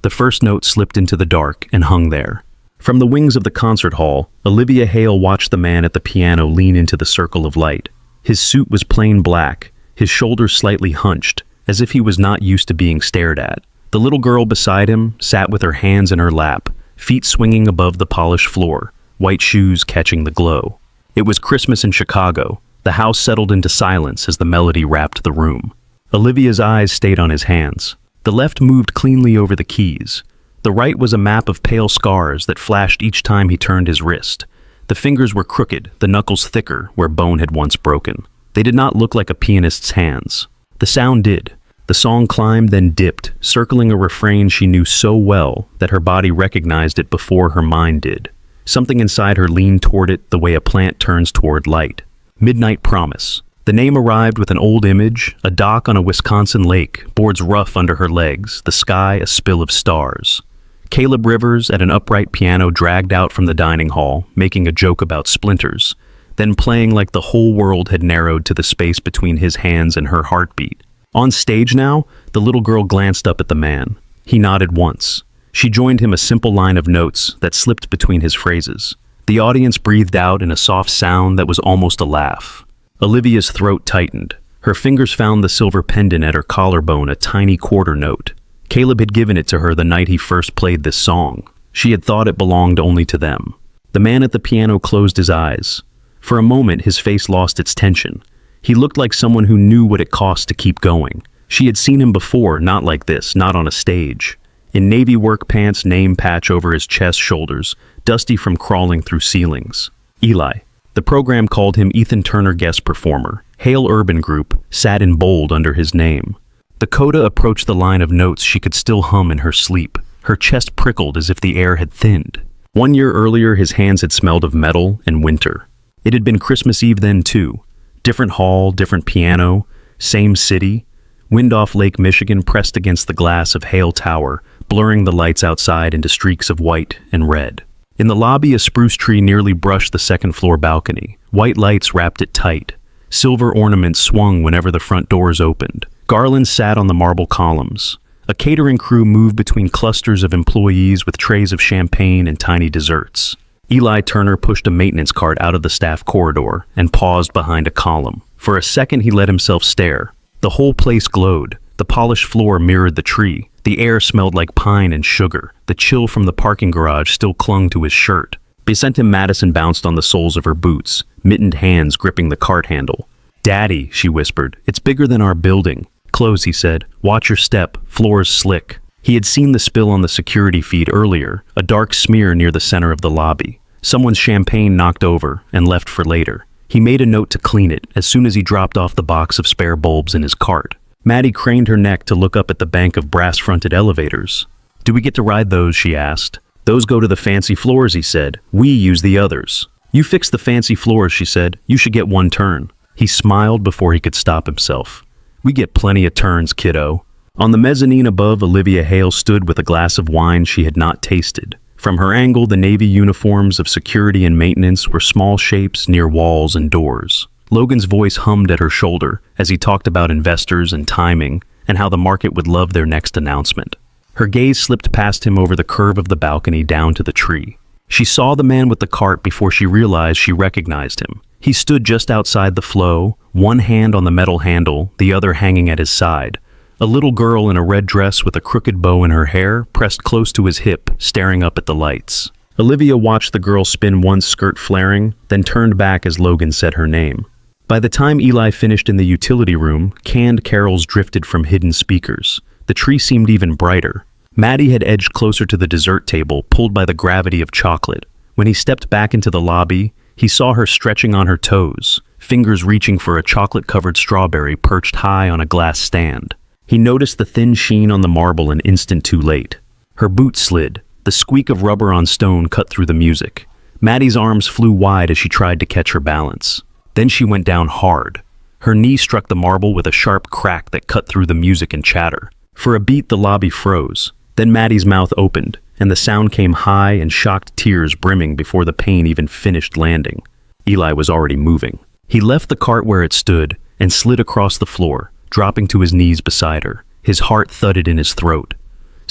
The first note slipped into the dark and hung there. From the wings of the concert hall, Olivia Hale watched the man at the piano lean into the circle of light. His suit was plain black, his shoulders slightly hunched, as if he was not used to being stared at. The little girl beside him sat with her hands in her lap, feet swinging above the polished floor, white shoes catching the glow. It was Christmas in Chicago. The house settled into silence as the melody wrapped the room. Olivia's eyes stayed on his hands. The left moved cleanly over the keys. The right was a map of pale scars that flashed each time he turned his wrist. The fingers were crooked, the knuckles thicker where bone had once broken. They did not look like a pianist's hands. The sound did. The song climbed, then dipped, circling a refrain she knew so well that her body recognized it before her mind did. Something inside her leaned toward it the way a plant turns toward light. Midnight Promise. The name arrived with an old image, a dock on a Wisconsin lake, boards rough under her legs, the sky a spill of stars. Caleb Rivers at an upright piano dragged out from the dining hall, making a joke about splinters, then playing like the whole world had narrowed to the space between his hands and her heartbeat. On stage now, the little girl glanced up at the man. He nodded once. She joined him a simple line of notes that slipped between his phrases. The audience breathed out in a soft sound that was almost a laugh. Olivia's throat tightened. Her fingers found the silver pendant at her collarbone, a tiny quarter note. Caleb had given it to her the night he first played this song. She had thought it belonged only to them. The man at the piano closed his eyes. For a moment, his face lost its tension. He looked like someone who knew what it cost to keep going. She had seen him before, not like this, not on a stage. In navy work pants, name patch over his chest, shoulders, dusty from crawling through ceilings. Eli. The program called him Ethan Turner Guest Performer. Hale Urban Group sat in bold under his name. The coda approached the line of notes she could still hum in her sleep. Her chest prickled as if the air had thinned. 1 year earlier, his hands had smelled of metal and winter. It had been Christmas Eve then, too. Different hall, different piano, same city. Wind off Lake Michigan pressed against the glass of Hale Tower, blurring the lights outside into streaks of white and red. In the lobby, a spruce tree nearly brushed the second-floor balcony. White lights wrapped it tight. Silver ornaments swung whenever the front doors opened. Garlands sat on the marble columns. A catering crew moved between clusters of employees with trays of champagne and tiny desserts. Eli Turner pushed a maintenance cart out of the staff corridor and paused behind a column. For a second, he let himself stare. The whole place glowed. The polished floor mirrored the tree. The air smelled like pine and sugar. The chill from the parking garage still clung to his shirt. Besentim Madison bounced on the soles of her boots, mittened hands gripping the cart handle. "Daddy," she whispered, "it's bigger than our building." "Close," he said. "Watch your step. Floor's slick." He had seen the spill on the security feed earlier, a dark smear near the center of the lobby. Someone's champagne knocked over and left for later. He made a note to clean it as soon as he dropped off the box of spare bulbs in his cart. Maddie craned her neck to look up at the bank of brass-fronted elevators. "Do we get to ride those?" she asked. "Those go to the fancy floors," he said. "We use the others." "You fix the fancy floors," she said. "You should get one turn." He smiled before he could stop himself. "We get plenty of turns, kiddo." On the mezzanine above, Olivia Hale stood with a glass of wine she had not tasted. From her angle, the navy uniforms of security and maintenance were small shapes near walls and doors. Logan's voice hummed at her shoulder as he talked about investors and timing and how the market would love their next announcement. Her gaze slipped past him over the curve of the balcony down to the tree. She saw the man with the cart before she realized she recognized him. He stood just outside the flow, one hand on the metal handle, the other hanging at his side. A little girl in a red dress with a crooked bow in her hair pressed close to his hip, staring up at the lights. Olivia watched the girl spin one skirt flaring, then turned back as Logan said her name. By the time Eli finished in the utility room, canned carols drifted from hidden speakers. The tree seemed even brighter. Maddie had edged closer to the dessert table, pulled by the gravity of chocolate. When he stepped back into the lobby, he saw her stretching on her toes, fingers reaching for a chocolate-covered strawberry perched high on a glass stand. He noticed the thin sheen on the marble an instant too late. Her boot slid. The squeak of rubber on stone cut through the music. Maddie's arms flew wide as she tried to catch her balance. Then she went down hard. Her knee struck the marble with a sharp crack that cut through the music and chatter. For a beat, the lobby froze. Then Maddie's mouth opened, and the sound came high and shocked tears brimming before the pain even finished landing. Eli was already moving. He left the cart where it stood and slid across the floor, dropping to his knees beside her. His heart thudded in his throat.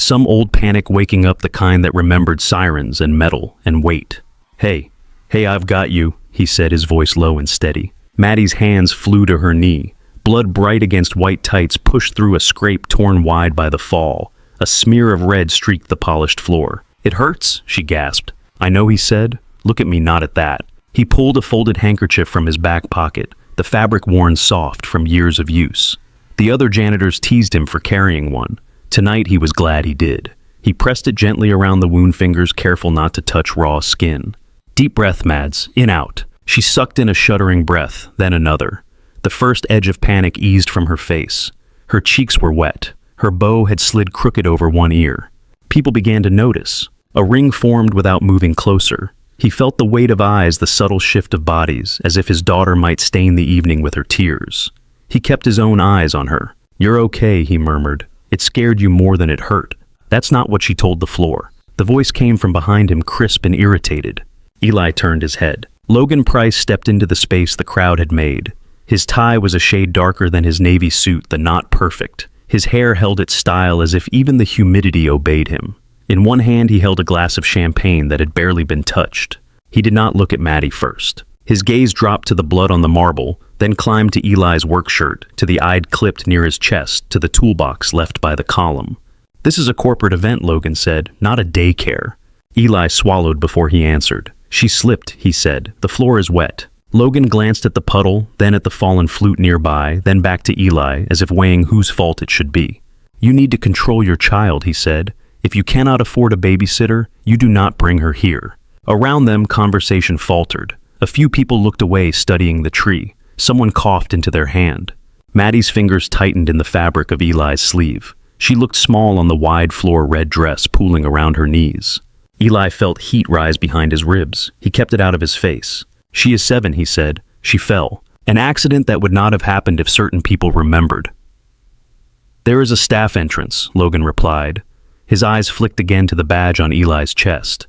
Some old panic waking up, the kind that remembered sirens and metal and weight. Hey, I've got you, he said, his voice low and steady. Maddie's hands flew to her knee. Blood bright against white tights pushed through a scrape torn wide by the fall. A smear of red streaked the polished floor. It hurts, she gasped. I know, he said. Look at me, not at that. He pulled a folded handkerchief from his back pocket, the fabric worn soft from years of use. The other janitors teased him for carrying one. Tonight he was glad he did. He pressed it gently around the wound fingers, careful not to touch raw skin. Deep breath, Mads, in, out. She sucked in a shuddering breath, then another. The first edge of panic eased from her face. Her cheeks were wet. Her bow had slid crooked over one ear. People began to notice. A ring formed without moving closer. He felt the weight of eyes, the subtle shift of bodies, as if his daughter might stain the evening with her tears. He kept his own eyes on her. You're okay, he murmured. It scared you more than it hurt. That's not what she told the floor. The voice came from behind him, crisp and irritated. Eli turned his head. Logan Price stepped into the space the crowd had made. His tie was a shade darker than his navy suit, the knot perfect. His hair held its style as if even the humidity obeyed him. In one hand he held a glass of champagne that had barely been touched. He did not look at Maddie first. His gaze dropped to the blood on the marble, then climbed to Eli's work shirt, to the eye clipped near his chest, to the toolbox left by the column. This is a corporate event, Logan said, not a daycare. Eli swallowed before he answered. She slipped, he said. The floor is wet. Logan glanced at the puddle, then at the fallen flute nearby, then back to Eli, as if weighing whose fault it should be. You need to control your child, he said. If you cannot afford a babysitter, you do not bring her here. Around them, conversation faltered. A few people looked away, studying the tree. Someone coughed into their hand. Maddie's fingers tightened in the fabric of Eli's sleeve. She looked small on the wide floor red dress pooling around her knees. Eli felt heat rise behind his ribs. He kept it out of his face. She is 7, he said. She fell. An accident that would not have happened if certain people remembered. There is a staff entrance, Logan replied. His eyes flicked again to the badge on Eli's chest.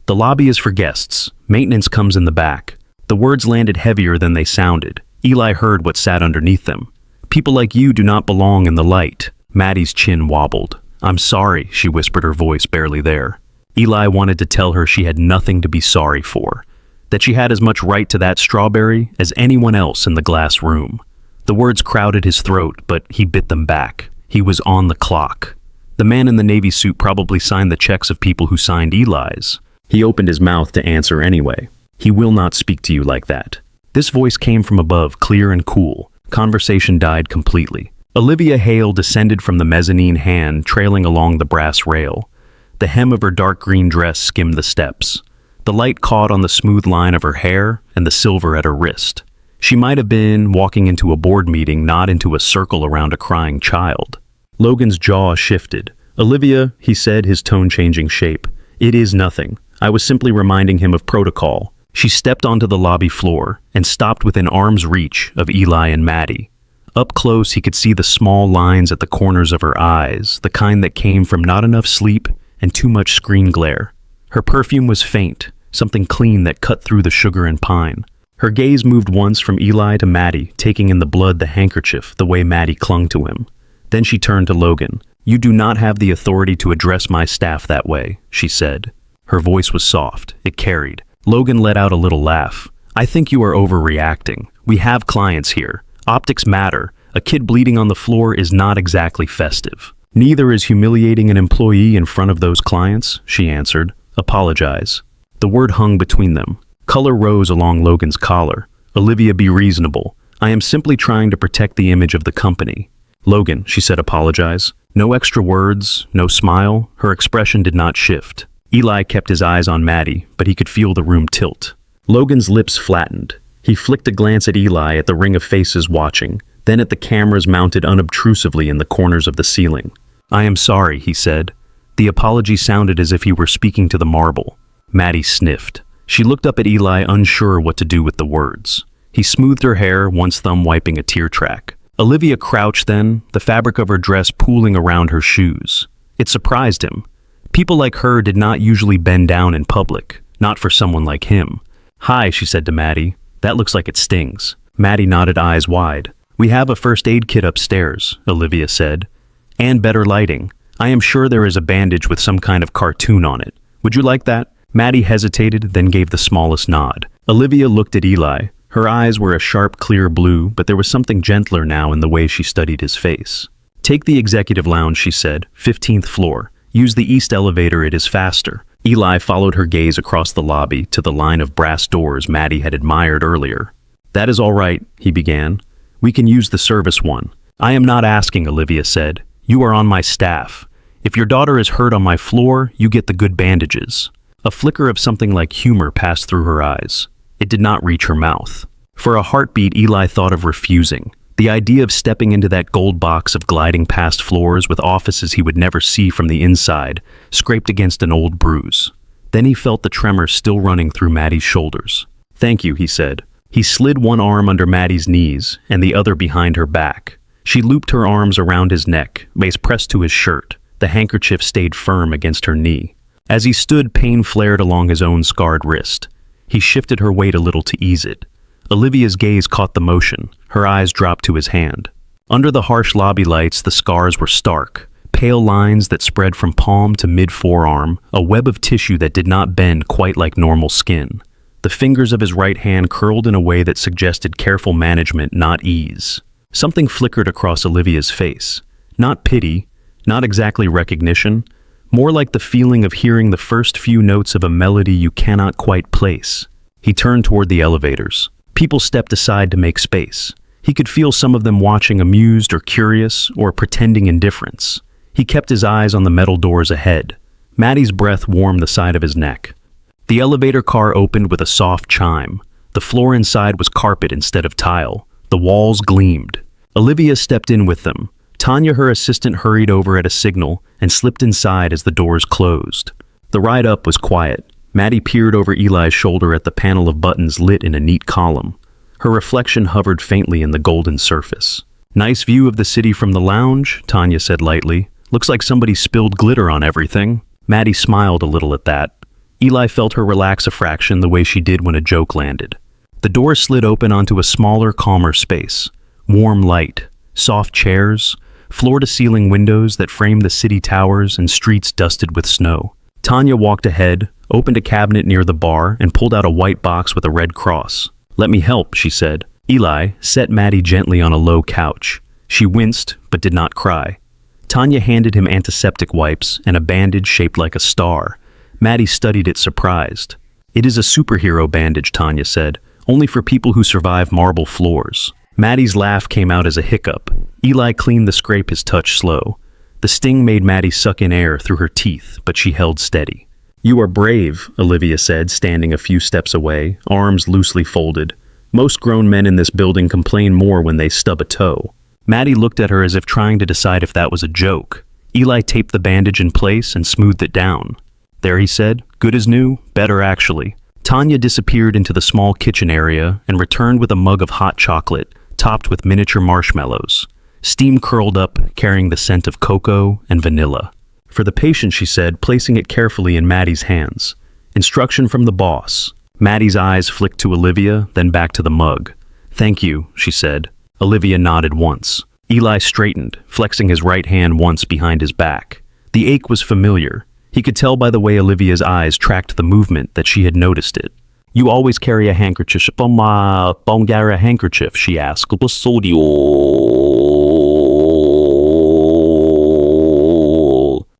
The lobby is for guests. Maintenance comes in the back. The words landed heavier than they sounded. Eli heard what sat underneath them. People like you do not belong in the light. Maddie's chin wobbled. I'm sorry, she whispered, her voice barely there. Eli wanted to tell her she had nothing to be sorry for, that she had as much right to that strawberry as anyone else in the glass room. The words crowded his throat, but he bit them back. He was on the clock. The man in the navy suit probably signed the checks of people who signed Eli's. He opened his mouth to answer anyway. He will not speak to you like that. This voice came from above, clear and cool. Conversation died completely. Olivia Hale descended from the mezzanine, hand trailing along the brass rail. The hem of her dark green dress skimmed the steps. The light caught on the smooth line of her hair and the silver at her wrist. She might have been walking into a board meeting, not into a circle around a crying child. Logan's jaw shifted. Olivia, he said, his tone changing shape. It is nothing. I was simply reminding him of protocol. She stepped onto the lobby floor and stopped within arm's reach of Eli and Maddie. Up close, he could see the small lines at the corners of her eyes, the kind that came from not enough sleep and too much screen glare. Her perfume was faint, something clean that cut through the sugar and pine. Her gaze moved once from Eli to Maddie, taking in the blood, the handkerchief, the way Maddie clung to him. Then she turned to Logan. You do not have the authority to address my staff that way, she said. Her voice was soft. It carried. Logan let out a little laugh. I think you are overreacting. We have clients here. Optics matter. A kid bleeding on the floor is not exactly festive. Neither is humiliating an employee in front of those clients, she answered. Apologize. The word hung between them. Color rose along Logan's collar. Olivia, be reasonable. I am simply trying to protect the image of the company. Logan, she said, apologize. No extra words, no smile. Her expression did not shift. Eli kept his eyes on Maddie, but he could feel the room tilt. Logan's lips flattened. He flicked a glance at Eli, at the ring of faces watching, then at the cameras mounted unobtrusively in the corners of the ceiling. I am sorry, he said. The apology sounded as if he were speaking to the marble. Maddie sniffed. She looked up at Eli, unsure what to do with the words. He smoothed her hair, one thumb wiping a tear track. Olivia crouched then, the fabric of her dress pooling around her shoes. It surprised him. People like her did not usually bend down in public, not for someone like him. Hi, she said to Maddie. That looks like it stings. Maddie nodded, eyes wide. We have a first aid kit upstairs, Olivia said. And better lighting. I am sure there is a bandage with some kind of cartoon on it. Would you like that? Maddie hesitated, then gave the smallest nod. Olivia looked at Eli. Her eyes were a sharp, clear blue, but there was something gentler now in the way she studied his face. Take the executive lounge, she said, 15th floor. Use the east elevator, it is faster. Eli followed her gaze across the lobby to the line of brass doors Maddie had admired earlier. That is all right, he began. We can use the service one. I am not asking, Olivia said. You are on my staff. If your daughter is hurt on my floor, you get the good bandages. A flicker of something like humor passed through her eyes. It did not reach her mouth. For a heartbeat, Eli thought of refusing. The idea of stepping into that gold box of gliding past floors with offices he would never see from the inside scraped against an old bruise. Then he felt the tremor still running through Maddie's shoulders. Thank you, he said. He slid one arm under Maddie's knees and the other behind her back. She looped her arms around his neck, face pressed to his shirt. The handkerchief stayed firm against her knee. As he stood, pain flared along his own scarred wrist. He shifted her weight a little to ease it. Olivia's gaze caught the motion. Her eyes dropped to his hand. Under the harsh lobby lights, the scars were stark. Pale lines that spread from palm to mid-forearm, a web of tissue that did not bend quite like normal skin. The fingers of his right hand curled in a way that suggested careful management, not ease. Something flickered across Olivia's face. Not pity, not exactly recognition, more like the feeling of hearing the first few notes of a melody you cannot quite place. He turned toward the elevators. People stepped aside to make space. He could feel some of them watching amused or curious or pretending indifference. He kept his eyes on the metal doors ahead. Maddie's breath warmed the side of his neck. The elevator car opened with a soft chime. The floor inside was carpet instead of tile. The walls gleamed. Olivia stepped in with them. Tanya, her assistant, hurried over at a signal and slipped inside as the doors closed. The ride up was quiet. Maddie peered over Eli's shoulder at the panel of buttons lit in a neat column. Her reflection hovered faintly in the golden surface. Nice view of the city from the lounge, Tanya said lightly. Looks like somebody spilled glitter on everything. Maddie smiled a little at that. Eli felt her relax a fraction the way she did when a joke landed. The door slid open onto a smaller, calmer space. Warm light, soft chairs, floor-to-ceiling windows that framed the city towers and streets dusted with snow. Tanya walked ahead, opened a cabinet near the bar, and pulled out a white box with a red cross. Let me help, she said. Eli set Maddie gently on a low couch. She winced, but did not cry. Tanya handed him antiseptic wipes and a bandage shaped like a star. Maddie studied it surprised. It is a superhero bandage, Tanya said, only for people who survive marble floors. Maddie's laugh came out as a hiccup. Eli cleaned the scrape, his touch slow. The sting made Maddie suck in air through her teeth, but she held steady. You are brave, Olivia said, standing a few steps away, arms loosely folded. Most grown men in this building complain more when they stub a toe. Maddie looked at her as if trying to decide if that was a joke. Eli taped the bandage in place and smoothed it down. There, he said, good as new, better actually. Tanya disappeared into the small kitchen area and returned with a mug of hot chocolate, topped with miniature marshmallows. Steam curled up, carrying the scent of cocoa and vanilla. For the patient, she said, placing it carefully in Maddie's hands. Instruction from the boss. Maddie's eyes flicked to Olivia, then back to the mug. Thank you, she said. Olivia nodded once. Eli straightened, flexing his right hand once behind his back. The ache was familiar. He could tell by the way Olivia's eyes tracked the movement that she had noticed it. You always carry a handkerchief. Carry a handkerchief, she asked.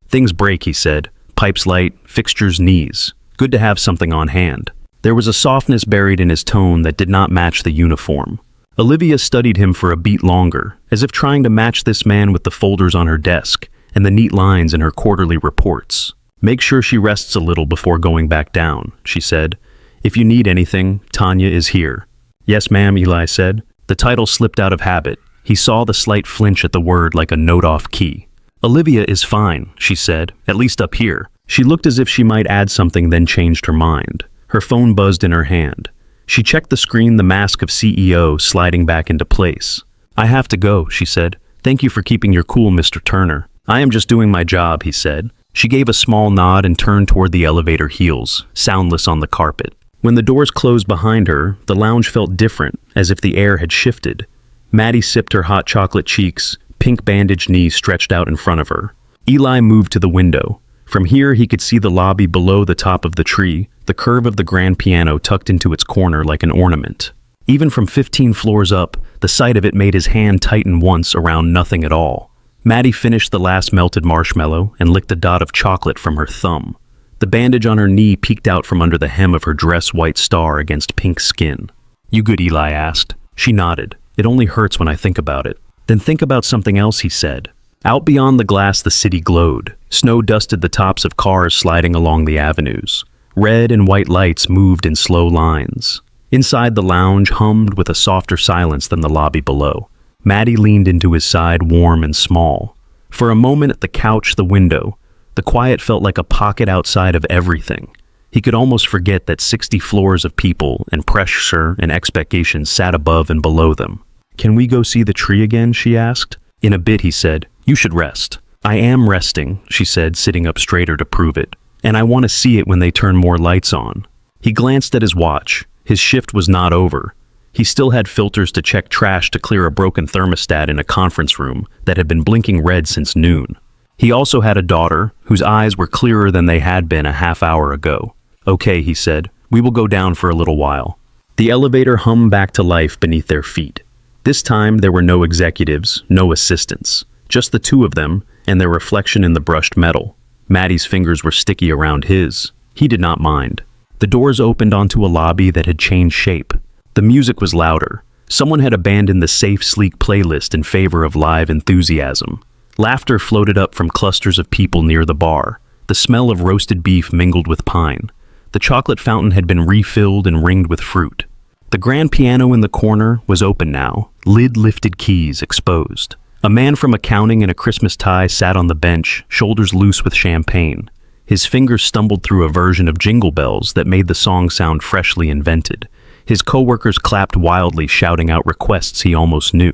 Things break, he said. Pipes light, fixtures knees. Good to have something on hand. There was a softness buried in his tone that did not match the uniform. Olivia studied him for a beat longer, as if trying to match this man with the folders on her desk and the neat lines in her quarterly reports. Make sure she rests a little before going back down, she said. If you need anything, Tanya is here. Yes, ma'am, Eli said. The title slipped out of habit. He saw the slight flinch at the word like a note off key. Olivia is fine, she said, at least up here. She looked as if she might add something, then changed her mind. Her phone buzzed in her hand. She checked the screen, the mask of CEO sliding back into place. I have to go, she said. Thank you for keeping your cool, Mr. Turner. I am just doing my job, he said. She gave a small nod and turned toward the elevator heels, soundless on the carpet. When the doors closed behind her, the lounge felt different, as if the air had shifted. Maddie sipped her hot chocolate cheeks, pink bandaged knees stretched out in front of her. Eli moved to the window. From here, he could see the lobby below the top of the tree, the curve of the grand piano tucked into its corner like an ornament. Even from 15 floors up, the sight of it made his hand tighten once around nothing at all. Maddie finished the last melted marshmallow and licked a dot of chocolate from her thumb. The bandage on her knee peeked out from under the hem of her dress white star against pink skin. "You good?" Eli asked. She nodded. "It only hurts when I think about it." "Then think about something else," he said. Out beyond the glass, the city glowed. Snow dusted the tops of cars sliding along the avenues. Red and white lights moved in slow lines. Inside, the lounge hummed with a softer silence than the lobby below. Maddie leaned into his side, warm and small. For a moment at the couch, the window, the quiet felt like a pocket outside of everything. He could almost forget that 60 floors of people and pressure and expectation sat above and below them. "Can we go see the tree again?" she asked. "In a bit," he said. "You should rest." "I am resting," she said, sitting up straighter to prove it. "And I want to see it when they turn more lights on." He glanced at his watch. His shift was not over. He still had filters to check trash to clear a broken thermostat in a conference room that had been blinking red since noon. He also had a daughter whose eyes were clearer than they had been a half hour ago. "Okay," he said. "We will go down for a little while." The elevator hummed back to life beneath their feet. This time there were no executives, no assistants, just the two of them and their reflection in the brushed metal. Maddie's fingers were sticky around his. He did not mind. The doors opened onto a lobby that had changed shape. The music was louder. Someone had abandoned the safe, sleek playlist in favor of live enthusiasm. Laughter floated up from clusters of people near the bar. The smell of roasted beef mingled with pine. The chocolate fountain had been refilled and ringed with fruit. The grand piano in the corner was open now, lid lifted, keys exposed. A man from accounting in a Christmas tie sat on the bench, shoulders loose with champagne. His fingers stumbled through a version of Jingle Bells that made the song sound freshly invented. His coworkers clapped wildly, shouting out requests he almost knew.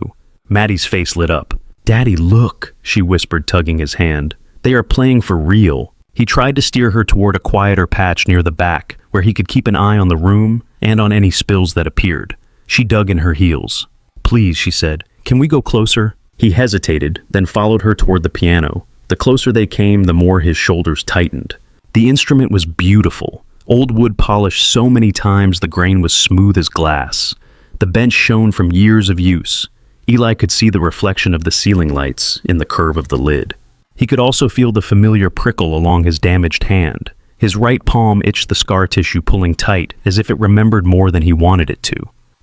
Maddie's face lit up. "Daddy, look," she whispered, tugging his hand. "They are playing for real." He tried to steer her toward a quieter patch near the back, where he could keep an eye on the room and on any spills that appeared. She dug in her heels. "Please," she said, "can we go closer?" He hesitated, then followed her toward the piano. The closer they came, the more his shoulders tightened. The instrument was beautiful. Old wood polished so many times the grain was smooth as glass. The bench shone from years of use. Eli could see the reflection of the ceiling lights in the curve of the lid. He could also feel the familiar prickle along his damaged hand. His right palm itched the scar tissue, pulling tight, as if it remembered more than he wanted it to.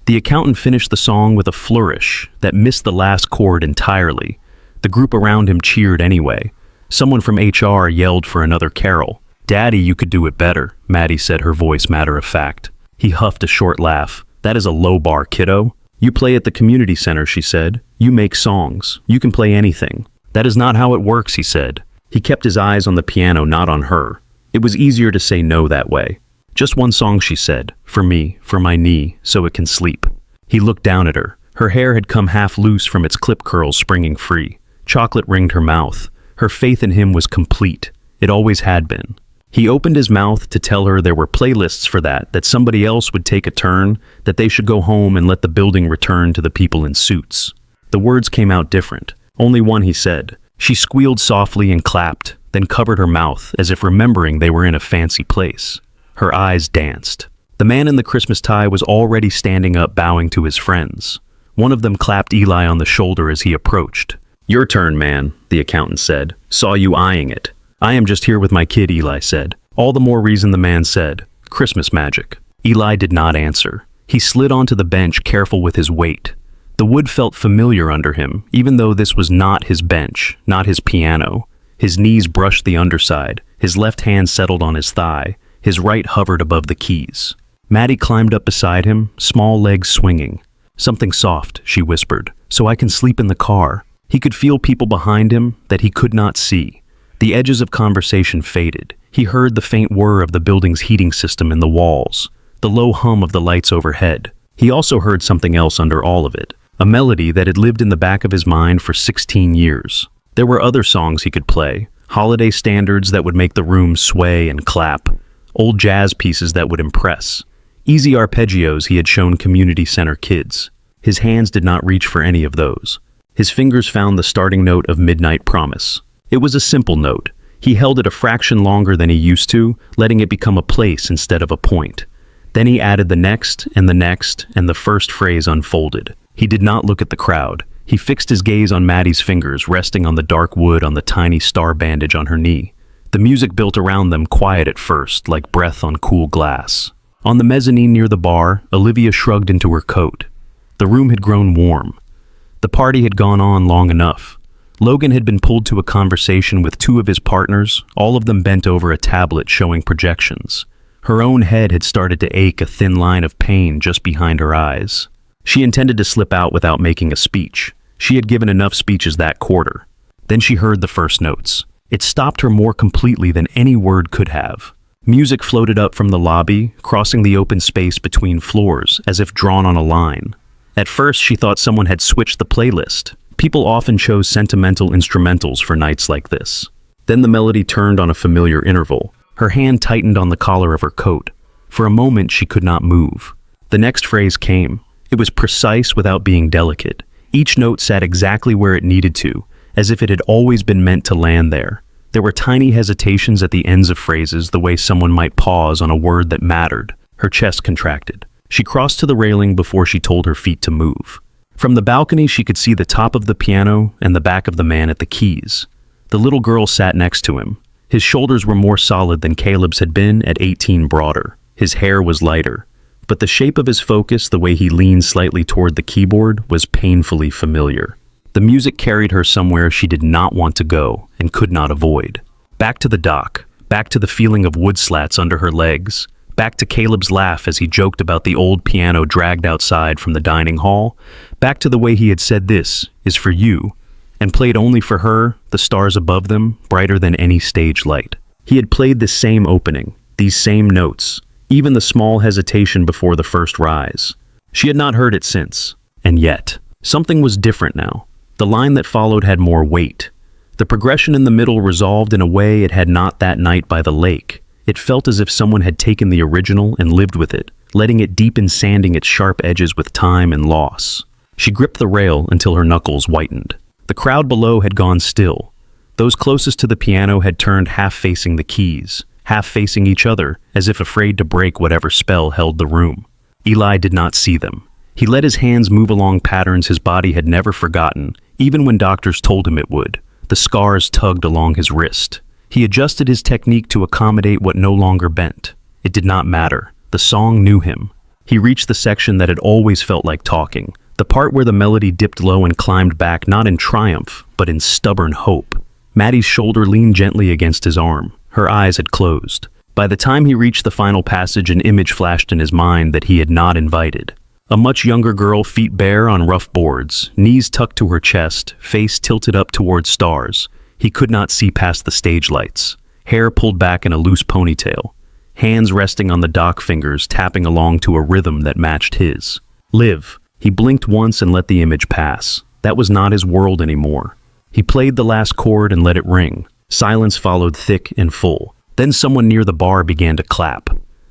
The accountant finished the song with a flourish that missed the last chord entirely. The group around him cheered anyway. Someone from HR yelled for another carol. "Daddy, you could do it better," Maddie said, her voice matter of fact. He huffed a short laugh. "That is a low bar, kiddo." "You play at the community center," she said. "You make songs. You can play anything." "That is not how it works," he said. He kept his eyes on the piano, not on her. It was easier to say no that way. "Just one song," she said. "For me, for my knee, so it can sleep." He looked down at her. Her hair had come half loose from its clip curls springing free. Chocolate ringed her mouth. Her faith in him was complete. It always had been. He opened his mouth to tell her there were playlists for that somebody else would take a turn, that they should go home and let the building return to the people in suits. The words came out different. Only one, he said. She squealed softly and clapped, then covered her mouth as if remembering they were in a fancy place. Her eyes danced. The man in the Christmas tie was already standing up, bowing to his friends. One of them clapped Eli on the shoulder as he approached. "Your turn, man," the accountant said. "Saw you eyeing it." "I am just here with my kid," Eli said. "All the more reason," the man said. "Christmas magic." Eli did not answer. He slid onto the bench, careful with his weight. The wood felt familiar under him, even though this was not his bench, not his piano. His knees brushed the underside. His left hand settled on his thigh. His right hovered above the keys. Maddie climbed up beside him, small legs swinging. "Something soft," she whispered, "so I can sleep in the car." He could feel people behind him that he could not see. The edges of conversation faded. He heard the faint whir of the building's heating system in the walls, the low hum of the lights overhead. He also heard something else under all of it, a melody that had lived in the back of his mind for 16 years. There were other songs he could play, holiday standards that would make the room sway and clap, old jazz pieces that would impress, easy arpeggios he had shown community center kids. His hands did not reach for any of those. His fingers found the starting note of Midnight Promise. It was a simple note. He held it a fraction longer than he used to, letting it become a place instead of a point. Then he added the next, and the first phrase unfolded. He did not look at the crowd. He fixed his gaze on Maddie's fingers, resting on the dark wood on the tiny star bandage on her knee. The music built around them, quiet at first, like breath on cool glass. On the mezzanine near the bar, Olivia shrugged into her coat. The room had grown warm. The party had gone on long enough. Logan had been pulled to a conversation with two of his partners, all of them bent over a tablet showing projections. Her own head had started to ache, a thin line of pain just behind her eyes. She intended to slip out without making a speech. She had given enough speeches that quarter. Then she heard the first notes. It stopped her more completely than any word could have. Music floated up from the lobby, crossing the open space between floors, as if drawn on a line. At first, she thought someone had switched the playlist. People often chose sentimental instrumentals for nights like this. Then the melody turned on a familiar interval. Her hand tightened on the collar of her coat. For a moment, she could not move. The next phrase came. It was precise without being delicate. Each note sat exactly where it needed to, as if it had always been meant to land there. There were tiny hesitations at the ends of phrases, the way someone might pause on a word that mattered. Her chest contracted. She crossed to the railing before she told her feet to move. From the balcony, she could see the top of the piano and the back of the man at the keys. The little girl sat next to him. His shoulders were more solid than Caleb's had been, at 18 broader. His hair was lighter. But the shape of his focus, the way he leaned slightly toward the keyboard, was painfully familiar. The music carried her somewhere she did not want to go and could not avoid. Back to the dock, back to the feeling of wood slats under her legs, back to Caleb's laugh as he joked about the old piano dragged outside from the dining hall, back to the way he had said, "This is for you," and played only for her, the stars above them, brighter than any stage light. He had played this same opening, these same notes, even the small hesitation before the first rise. She had not heard it since, and yet, something was different now. The line that followed had more weight. The progression in the middle resolved in a way it had not that night by the lake. It felt as if someone had taken the original and lived with it, letting it deepen, sanding its sharp edges with time and loss. She gripped the rail until her knuckles whitened. The crowd below had gone still. Those closest to the piano had turned, half facing the keys, half facing each other, as if afraid to break whatever spell held the room. Eli did not see them. He let his hands move along patterns his body had never forgotten, even when doctors told him it would. The scars tugged along his wrist. He adjusted his technique to accommodate what no longer bent. It did not matter. The song knew him. He reached the section that had always felt like talking, the part where the melody dipped low and climbed back, not in triumph, but in stubborn hope. Maddie's shoulder leaned gently against his arm. Her eyes had closed. By the time he reached the final passage, an image flashed in his mind that he had not invited. A much younger girl, feet bare on rough boards, knees tucked to her chest, face tilted up towards stars. He could not see past the stage lights. Hair pulled back in a loose ponytail. Hands resting on the dock fingers, tapping along to a rhythm that matched his. Live. He blinked once and let the image pass. That was not his world anymore. He played the last chord and let it ring. Silence followed, thick and full. Then someone near the bar began to clap.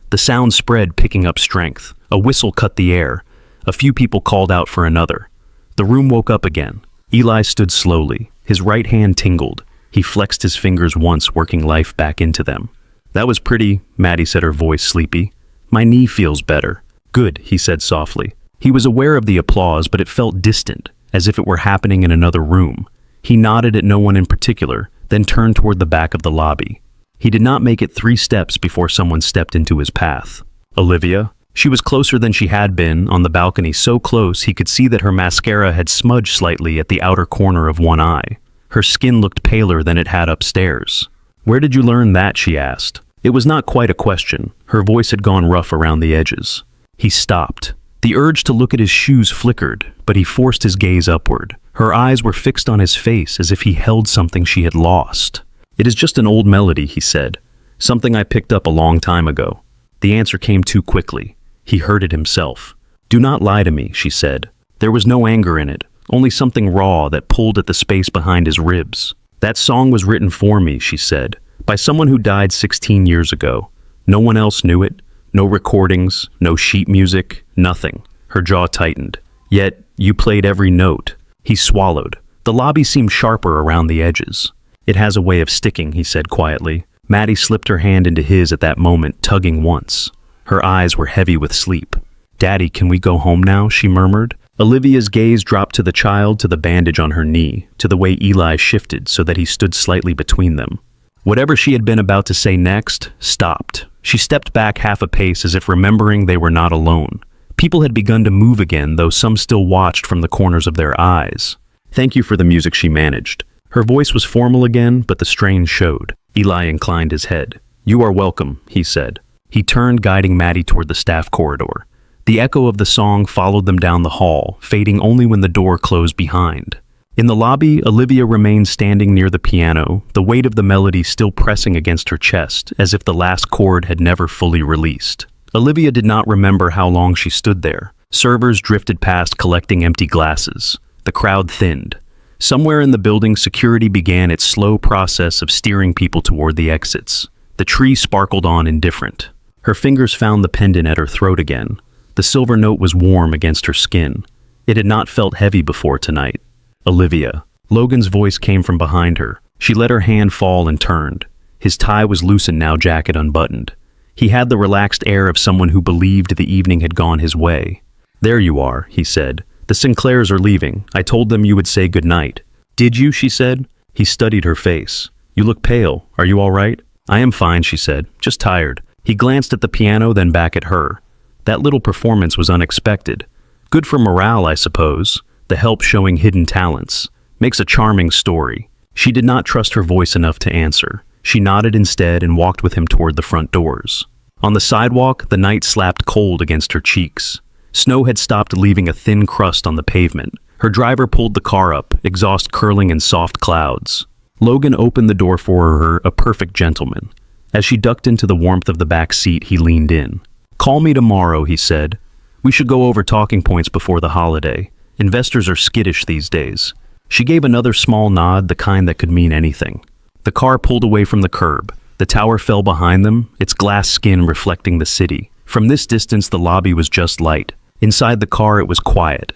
The sound spread, picking up strength. A whistle cut the air. A few people called out for another. The room woke up again. Eli stood slowly. His right hand tingled. He flexed his fingers once, working life back into them. "That was pretty," Maddie said, her voice sleepy. "My knee feels better." "Good," he said softly. He was aware of the applause, but it felt distant, as if it were happening in another room. He nodded at no one in particular, then turned toward the back of the lobby. He did not make it 3 steps before someone stepped into his path. Olivia. She was closer than she had been, on the balcony, so close he could see that her mascara had smudged slightly at the outer corner of one eye. Her skin looked paler than it had upstairs. "Where did you learn that?" she asked. It was not quite a question. Her voice had gone rough around the edges. He stopped. The urge to look at his shoes flickered, but he forced his gaze upward. Her eyes were fixed on his face as if he held something she had lost. "It is just an old melody," he said. "Something I picked up a long time ago." The answer came too quickly. He heard it himself. "Do not lie to me," she said. There was no anger in it, only something raw that pulled at the space behind his ribs. "That song was written for me," she said, "by someone who died 16 years ago. No one else knew it. No recordings, no sheet music, nothing." Her jaw tightened. "Yet, you played every note." He swallowed. The lobby seemed sharper around the edges. It has a way of sticking, he said quietly. Maddie slipped her hand into his at that moment, tugging once. Her eyes were heavy with sleep. "Daddy, can we go home now?" she murmured. Olivia's gaze dropped to the child, to the bandage on her knee, to the way Eli shifted so that he stood slightly between them. Whatever she had been about to say next stopped. She stepped back half a pace as if remembering they were not alone. People had begun to move again, though some still watched from the corners of their eyes. "Thank you for the music," she managed. Her voice was formal again, but the strain showed. Eli inclined his head. "You are welcome," he said. He turned, guiding Maddie toward the staff corridor. The echo of the song followed them down the hall, fading only when the door closed behind. In the lobby, Olivia remained standing near the piano, the weight of the melody still pressing against her chest, as if the last chord had never fully released. Olivia did not remember how long she stood there. Servers drifted past collecting empty glasses. The crowd thinned. Somewhere in the building, security began its slow process of steering people toward the exits. The tree sparkled on indifferent. Her fingers found the pendant at her throat again. The silver note was warm against her skin. It had not felt heavy before tonight. "Olivia." Logan's voice came from behind her. She let her hand fall and turned. His tie was loosened now, jacket unbuttoned. He had the relaxed air of someone who believed the evening had gone his way. "There you are," he said. "The Sinclairs are leaving. I told them you would say goodnight." "Did you?" she said. He studied her face. "You look pale. Are you all right?" "I am fine," she said. "Just tired." He glanced at the piano, then back at her. That little performance was unexpected. Good for morale, I suppose. The help showing hidden talents. Makes a charming story. She did not trust her voice enough to answer. She nodded instead and walked with him toward the front doors. On the sidewalk, the night slapped cold against her cheeks. Snow had stopped, leaving a thin crust on the pavement. Her driver pulled the car up, exhaust curling in soft clouds. Logan opened the door for her, a perfect gentleman. As she ducked into the warmth of the back seat, he leaned in. "Call me tomorrow," he said. "We should go over talking points before the holiday. Investors are skittish these days." She gave another small nod, the kind that could mean anything. The car pulled away from the curb. The tower fell behind them, its glass skin reflecting the city. From this distance, the lobby was just light. Inside the car, it was quiet.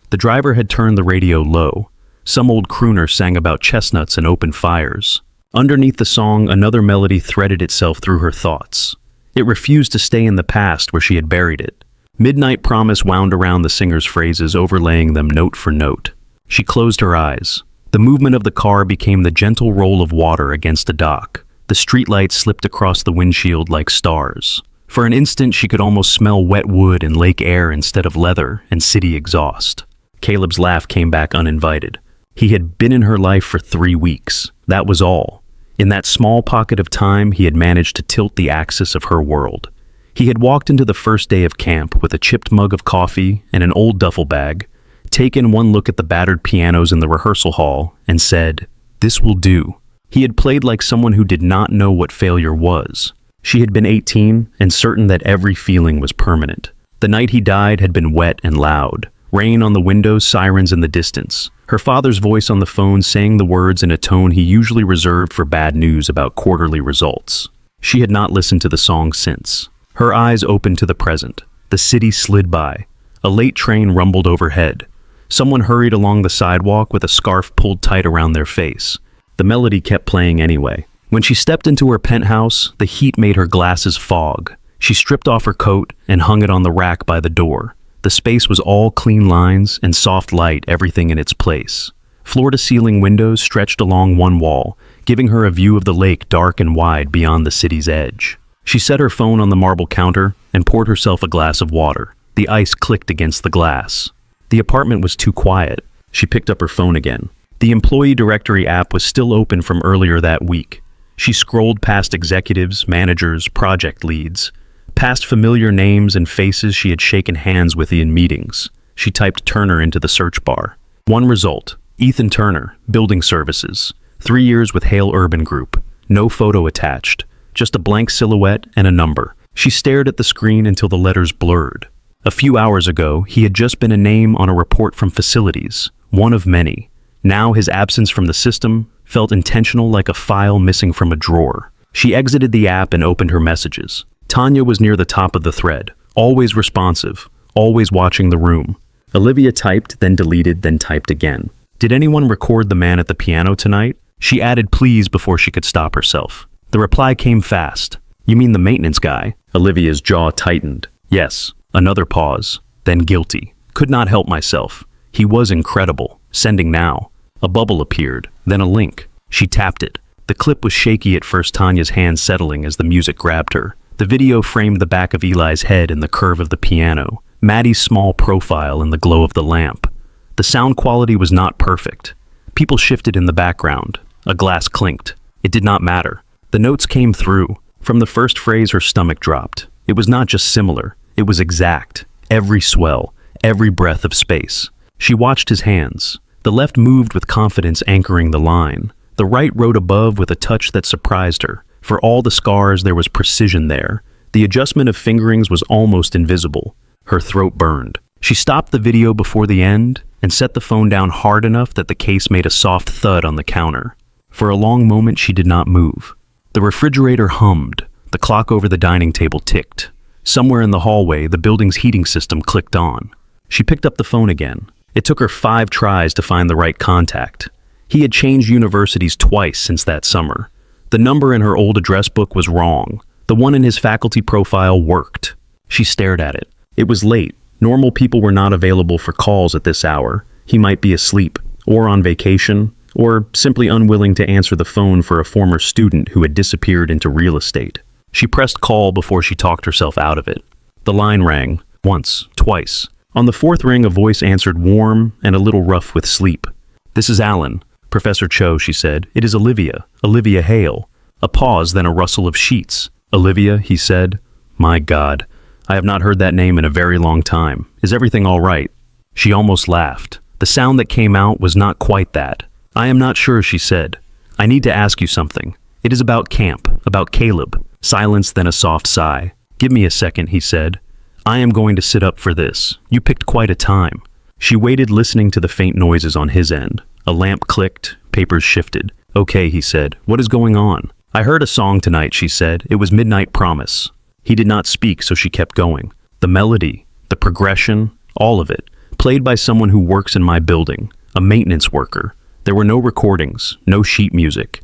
The driver had turned the radio low. Some old crooner sang about chestnuts and open fires. Underneath the song, another melody threaded itself through her thoughts. It refused to stay in the past where she had buried it. Midnight Promise wound around the singer's phrases, overlaying them note for note. She closed her eyes. The movement of the car became the gentle roll of water against a dock. The streetlights slipped across the windshield like stars. For an instant, she could almost smell wet wood and lake air instead of leather and city exhaust. Caleb's laugh came back uninvited. He had been in her life for 3 weeks. That was all. In that small pocket of time, he had managed to tilt the axis of her world. He had walked into the first day of camp with a chipped mug of coffee and an old duffel bag, taken one look at the battered pianos in the rehearsal hall, and said, "This will do." He had played like someone who did not know what failure was. She had been 18 and certain that every feeling was permanent. The night he died had been wet and loud. Rain on the windows, sirens in the distance. Her father's voice on the phone saying the words in a tone he usually reserved for bad news about quarterly results. She had not listened to the song since. Her eyes opened to the present. The city slid by. A late train rumbled overhead. Someone hurried along the sidewalk with a scarf pulled tight around their face. The melody kept playing anyway. When she stepped into her penthouse, the heat made her glasses fog. She stripped off her coat and hung it on the rack by the door. The space was all clean lines and soft light, everything in its place. Floor-to-ceiling windows stretched along one wall, giving her a view of the lake dark and wide beyond the city's edge. She set her phone on the marble counter and poured herself a glass of water. The ice clicked against the glass. The apartment was too quiet. She picked up her phone again. The employee directory app was still open from earlier that week. She scrolled past executives, managers, project leads, past familiar names and faces she had shaken hands with in meetings. She typed Turner into the search bar. One result: Ethan Turner, Building Services. 3 years with Hale Urban Group. No photo attached. Just a blank silhouette and a number. She stared at the screen until the letters blurred. A few hours ago, he had just been a name on a report from facilities, one of many. Now his absence from the system felt intentional, like a file missing from a drawer. She exited the app and opened her messages. Tanya was near the top of the thread, always responsive, always watching the room. Olivia typed, then deleted, then typed again. Did anyone record the man at the piano tonight? She added please before she could stop herself. The reply came fast. You mean the maintenance guy? Olivia's jaw tightened. Yes. Another pause. Then guilty. Could not help myself. He was incredible. Sending now. A bubble appeared, then a link. She tapped it. The clip was shaky at first, Tanya's hand settling as the music grabbed her. The video framed the back of Eli's head in the curve of the piano, Maddie's small profile in the glow of the lamp. The sound quality was not perfect. People shifted in the background. A glass clinked. It did not matter. The notes came through. From the first phrase, her stomach dropped. It was not just similar. It was exact. Every swell, every breath of space. She watched his hands. The left moved with confidence, anchoring the line. The right wrote above with a touch that surprised her. For all the scars, there was precision there. The adjustment of fingerings was almost invisible. Her throat burned. She stopped the video before the end and set the phone down hard enough that the case made a soft thud on the counter. For a long moment, she did not move. The refrigerator hummed. The clock over the dining table ticked. Somewhere in the hallway, the building's heating system clicked on. She picked up the phone again. It took her 5 tries to find the right contact. He had changed universities twice since that summer. The number in her old address book was wrong. The one in his faculty profile worked. She stared at it. It was late. Normal people were not available for calls at this hour. He might be asleep, or on vacation, or simply unwilling to answer the phone for a former student who had disappeared into real estate. She pressed call before she talked herself out of it. The line rang, once, twice. On the 4th ring, a voice answered, warm and a little rough with sleep. This is Alan. Professor Cho, she said. It is Olivia. Olivia Hale. A pause, then a rustle of sheets. Olivia, he said. My God. I have not heard that name in a very long time. Is everything all right? She almost laughed. The sound that came out was not quite that. I am not sure, she said. I need to ask you something. It is about camp, about Caleb. Silence, then a soft sigh. Give me a second, he said. I am going to sit up for this. You picked quite a time. She waited, listening to the faint noises on his end. A lamp clicked, papers shifted. Okay, he said. What is going on? I heard a song tonight, she said. It was Midnight Promise. He did not speak, so she kept going. The melody, the progression, all of it, played by someone who works in my building, a maintenance worker. There were no recordings, no sheet music.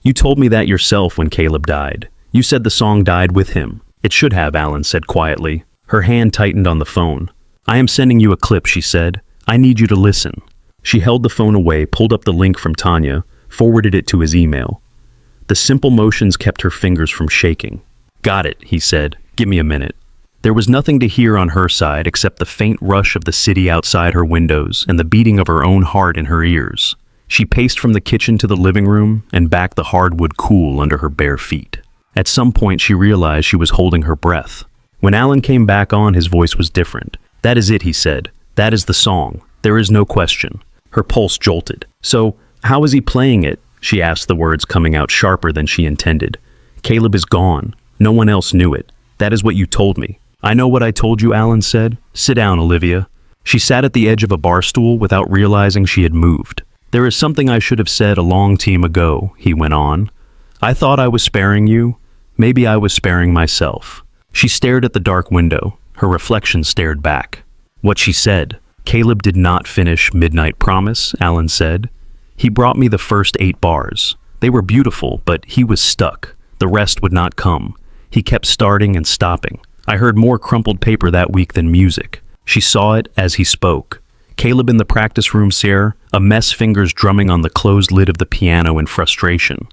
You told me that yourself when Caleb died. You said the song died with him. It should have, Alan said quietly. Her hand tightened on the phone. I am sending you a clip, she said. I need you to listen. She held the phone away, pulled up the link from Tanya, forwarded it to his email. The simple motions kept her fingers from shaking. Got it, he said. Give me a minute. There was nothing to hear on her side except the faint rush of the city outside her windows and the beating of her own heart in her ears. She paced from the kitchen to the living room and back, the hardwood cool under her bare feet. At some point, she realized she was holding her breath. When Alan came back on, his voice was different. That is it, he said. That is the song. There is no question. Her pulse jolted. So, how is he playing it? She asked, the words coming out sharper than she intended. Caleb is gone. No one else knew it. That is what you told me. I know what I told you, Alan said. Sit down, Olivia. She sat at the edge of a bar stool without realizing she had moved. There is something I should have said a long time ago, he went on. I thought I was sparing you. Maybe I was sparing myself. She stared at the dark window. Her reflection stared back. What she said. Caleb did not finish Midnight Promise, Alan said. He brought me the first 8 bars. They were beautiful, but he was stuck. The rest would not come. He kept starting and stopping. I heard more crumpled paper that week than music. She saw it as he spoke. Caleb in the practice room, Sarah, a mess, fingers drumming on the closed lid of the piano in frustration.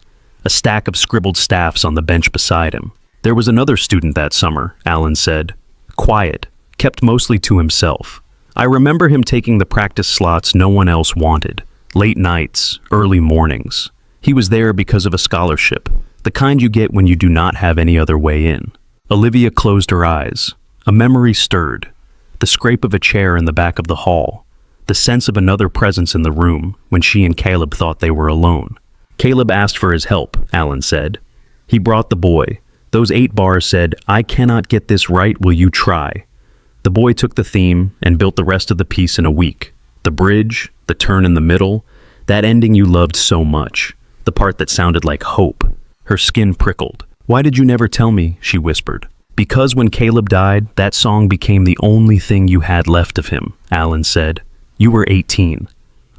A stack of scribbled staffs on the bench beside him. There was another student that summer, Alan said. Quiet, kept mostly to himself. I remember him taking the practice slots no one else wanted. Late nights, early mornings. He was there because of a scholarship, the kind you get when you do not have any other way in. Olivia closed her eyes. A memory stirred. The scrape of a chair in the back of the hall. The sense of another presence in the room when she and Caleb thought they were alone. Caleb asked for his help, Alan said. He brought the boy. Those 8 bars said, I cannot get this right, will you try? The boy took the theme and built the rest of the piece in a week. The bridge, the turn in the middle, that ending you loved so much. The part that sounded like hope. Her skin prickled. Why did you never tell me? She whispered. Because when Caleb died, that song became the only thing you had left of him, Alan said. You were 18.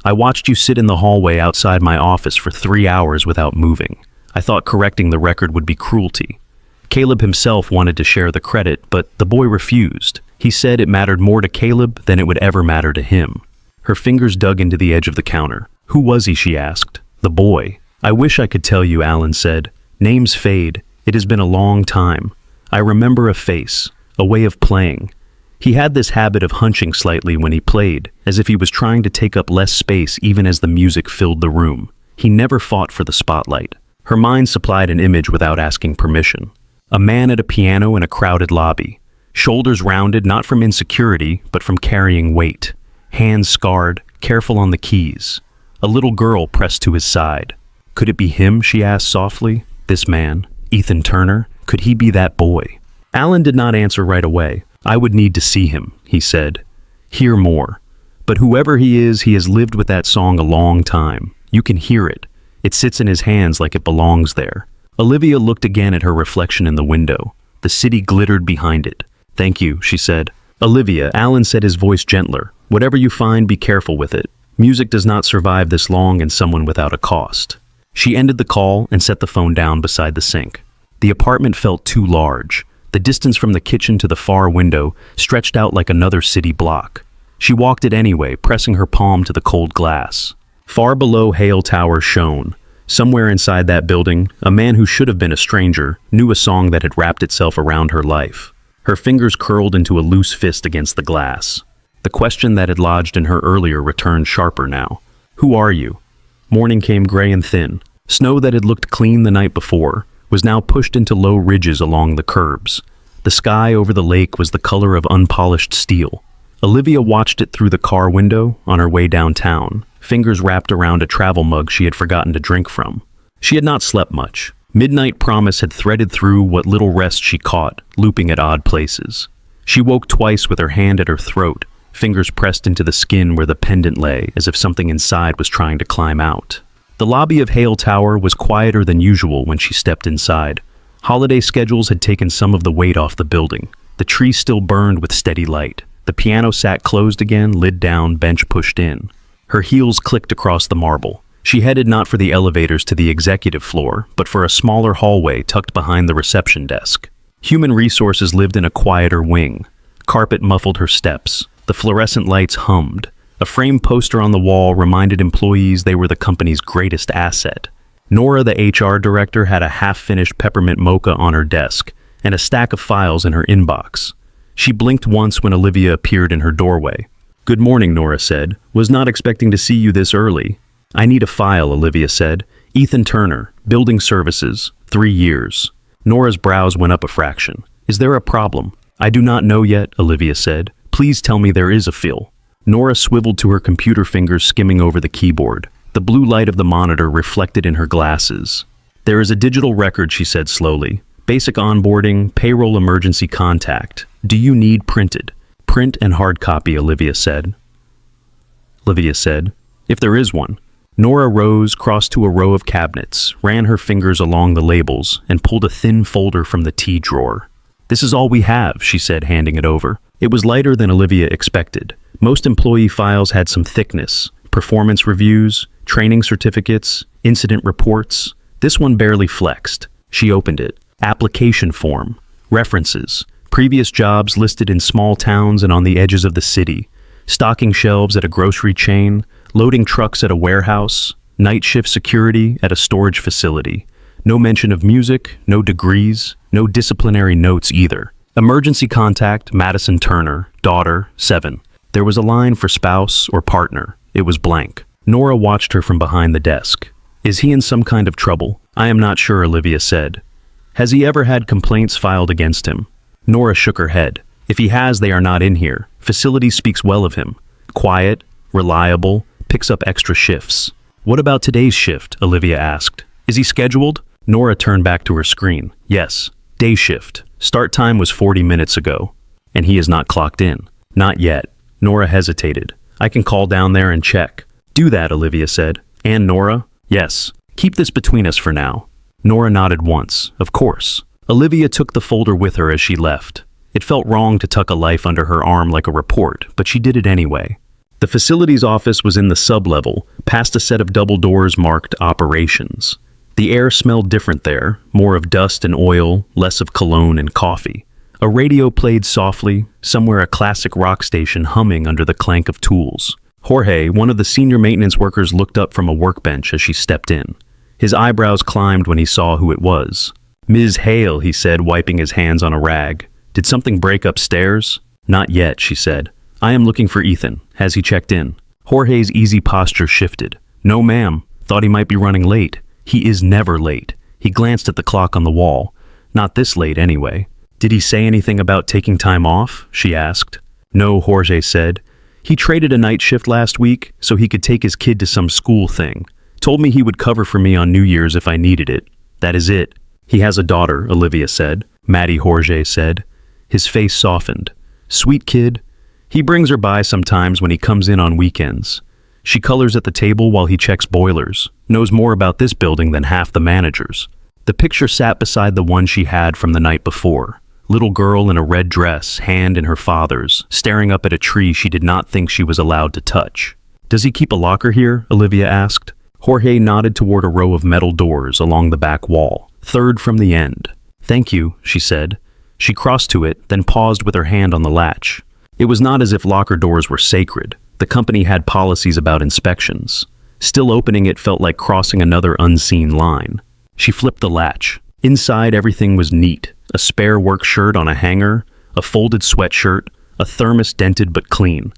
I watched you sit in the hallway outside my office for 3 hours without moving. I thought correcting the record would be cruelty. Caleb himself wanted to share the credit, but the boy refused. He said it mattered more to Caleb than it would ever matter to him. Her fingers dug into the edge of the counter. Who was he, she asked. The boy. I wish I could tell you, Alan said. Names fade. It has been a long time. I remember a face, a way of playing. He had this habit of hunching slightly when he played, as if he was trying to take up less space even as the music filled the room. He never fought for the spotlight. Her mind supplied an image without asking permission. A man at a piano in a crowded lobby. Shoulders rounded not from insecurity, but from carrying weight. Hands scarred, careful on the keys. A little girl pressed to his side. Could it be him, she asked softly? This man, Ethan Turner, could he be that boy? Alan did not answer right away. I would need to see him, he said. Hear more. But whoever he is, he has lived with that song a long time. You can hear it. It sits in his hands like it belongs there. Olivia looked again at her reflection in the window. The city glittered behind it. Thank you, she said. Olivia, Alan said, his voice gentler. Whatever you find, be careful with it. Music does not survive this long in someone without a cost. She ended the call and set the phone down beside the sink. The apartment felt too large. The distance from the kitchen to the far window stretched out like another city block. She walked it anyway, pressing her palm to the cold glass. Far below Hale Tower shone. Somewhere inside that building, a man who should have been a stranger knew a song that had wrapped itself around her life. Her fingers curled into a loose fist against the glass. The question that had lodged in her earlier returned sharper now. Who are you? Morning came gray and thin. Snow that had looked clean the night before was now pushed into low ridges along the curbs. The sky over the lake was the color of unpolished steel. Olivia watched it through the car window on her way downtown, fingers wrapped around a travel mug she had forgotten to drink from. She had not slept much. Midnight promise had threaded through what little rest she caught, looping at odd places. She woke twice with her hand at her throat, fingers pressed into the skin where the pendant lay, as if something inside was trying to climb out. The lobby of Hale Tower was quieter than usual when she stepped inside. Holiday schedules had taken some of the weight off the building. The tree still burned with steady light. The piano sat closed again, lid down, bench pushed in. Her heels clicked across the marble. She headed not for the elevators to the executive floor, but for a smaller hallway tucked behind the reception desk. Human resources lived in a quieter wing. Carpet muffled her steps. The fluorescent lights hummed. A framed poster on the wall reminded employees they were the company's greatest asset. Nora, the HR director, had a half-finished peppermint mocha on her desk and a stack of files in her inbox. She blinked once when Olivia appeared in her doorway. Good morning, Nora said. Was not expecting to see you this early. I need a file, Olivia said. Ethan Turner, Building Services, 3 years. Nora's brows went up a fraction. Is there a problem? I do not know yet, Olivia said. Please tell me there is a fill. Nora swiveled to her computer fingers, skimming over the keyboard. The blue light of the monitor reflected in her glasses. There is a digital record, she said slowly. Basic onboarding, payroll emergency contact. Do you need printed? Print and hard copy, Olivia said. If there is one. Nora rose, crossed to a row of cabinets, ran her fingers along the labels, and pulled a thin folder from the tea drawer. This is all we have, she said, handing it over. It was lighter than Olivia expected. Most employee files had some thickness. Performance reviews, training certificates, incident reports. This one barely flexed. She opened it. Application form. References. Previous jobs listed in small towns and on the edges of the city. Stocking shelves at a grocery chain. Loading trucks at a warehouse. Night shift security at a storage facility. No mention of music, no degrees, no disciplinary notes either. Emergency contact, Madison Turner, daughter, 7. There was a line for spouse or partner. It was blank. Nora watched her from behind the desk. Is he in some kind of trouble? I am not sure, Olivia said. Has he ever had complaints filed against him? Nora shook her head. If he has, they are not in here. Facility speaks well of him. Quiet, reliable, picks up extra shifts. What about today's shift? Olivia asked. Is he scheduled? Nora turned back to her screen. Yes, day shift. Start time was 40 minutes ago. And he is not clocked in. Not yet. Nora hesitated. I can call down there and check. Do that, Olivia said. And Nora? Yes. Keep this between us for now. Nora nodded once. Of course. Olivia took the folder with her as she left. It felt wrong to tuck a life under her arm like a report, but she did it anyway. The facilities office was in the sub-level, past a set of double doors marked Operations. The air smelled different there, more of dust and oil, less of cologne and coffee. A radio played softly, somewhere a classic rock station humming under the clank of tools. Jorge, one of the senior maintenance workers, looked up from a workbench as she stepped in. His eyebrows climbed when he saw who it was. "Ms. Hale," he said, wiping his hands on a rag. "Did something break upstairs?" "Not yet," she said. "I am looking for Ethan. Has he checked in?" Jorge's easy posture shifted. "No, ma'am. Thought he might be running late. He is never late." He glanced at the clock on the wall. "Not this late, anyway." "Did he say anything about taking time off?" she asked. "No," Jorge said. "He traded a night shift last week so he could take his kid to some school thing. Told me he would cover for me on New Year's if I needed it. That is it." "He has a daughter," Olivia said. Maddie, Jorge said. His face softened. "Sweet kid. He brings her by sometimes when he comes in on weekends. She colors at the table while he checks boilers. Knows more about this building than half the managers." The picture sat beside the one she had from the night before. Little girl in a red dress, hand in her father's, staring up at a tree she did not think she was allowed to touch. "Does he keep a locker here?" Olivia asked. Jorge nodded toward a row of metal doors along the back wall, third from the end. "Thank you," she said. She crossed to it, then paused with her hand on the latch. It was not as if locker doors were sacred. The company had policies about inspections. Still opening it felt like crossing another unseen line. She flipped the latch. Inside, everything was neat. A spare work shirt on a hanger, a folded sweatshirt, a thermos dented but clean.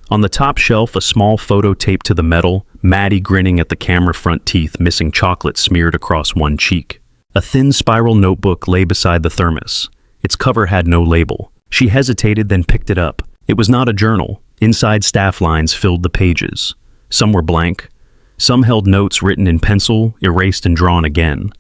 On the top shelf, a small photo taped to the metal, Maddie grinning at the camera, front teeth missing chocolate smeared across one cheek. A thin spiral notebook lay beside the thermos. Its cover had no label. She hesitated, then picked it up. It was not a journal. Inside, staff lines filled the pages. Some were blank. Some held notes written in pencil, erased and drawn again.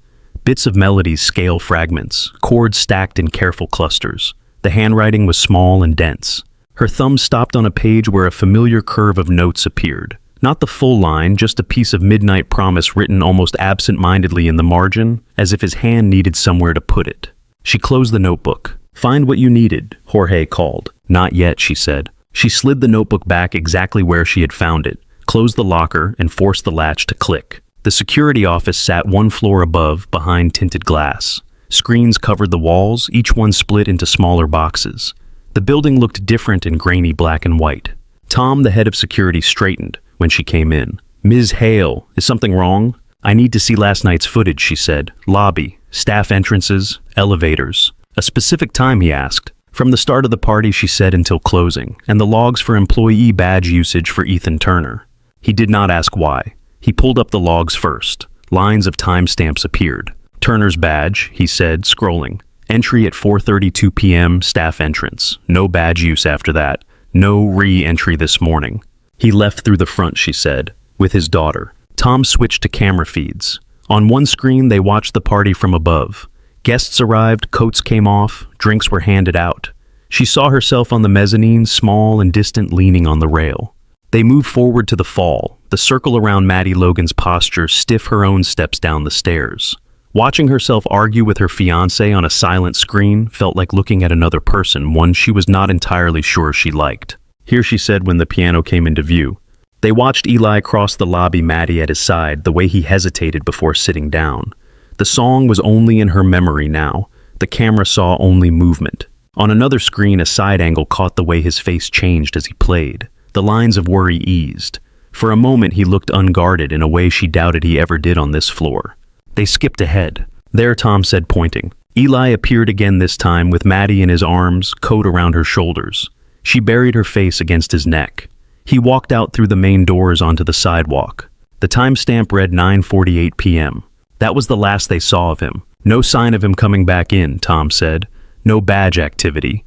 Bits of melodies, scale fragments, chords stacked in careful clusters. The handwriting was small and dense. Her thumb stopped on a page where a familiar curve of notes appeared. Not the full line, just a piece of midnight promise written almost absent-mindedly in the margin, as if his hand needed somewhere to put it. She closed the notebook. "Find what you needed," Jorge called. "Not yet," she said. She slid the notebook back exactly where she had found it, closed the locker, and forced the latch to click. The security office sat one floor above, behind tinted glass. Screens covered the walls, each one split into smaller boxes. The building looked different in grainy black and white. Tom, the head of security, straightened when she came in. "Ms. Hale, is something wrong?" "I need to see last night's footage," she said. "Lobby, staff entrances, elevators." "A specific time?" he asked. "From the start of the party," she said, "until closing, and the logs for employee badge usage for Ethan Turner." He did not ask why. He pulled up the logs first. Lines of timestamps appeared. "Turner's badge," he said, scrolling. "Entry at 4:32 p.m., staff entrance. No badge use after that. No re-entry this morning." "He left through the front," she said, with his daughter. Tom switched to camera feeds. On one screen, they watched the party from above. Guests arrived, coats came off, drinks were handed out. She saw herself on the mezzanine, small and distant, leaning on the rail. They moved forward to the fall, the circle around Maddie Logan's posture stiff, her own steps down the stairs. Watching herself argue with her fiancé on a silent screen felt like looking at another person, one she was not entirely sure she liked. "Here," she said when the piano came into view. They watched Eli cross the lobby, Maddie at his side, the way he hesitated before sitting down. The song was only in her memory now. The camera saw only movement. On another screen, a side angle caught the way his face changed as he played. The lines of worry eased. For a moment, he looked unguarded in a way she doubted he ever did on this floor. They skipped ahead. "There," Tom said, pointing. Eli appeared again, this time with Maddie in his arms, coat around her shoulders. She buried her face against his neck. He walked out through the main doors onto the sidewalk. The timestamp read 9:48 p.m. That was the last they saw of him. No sign of him coming back in, Tom said. No badge activity.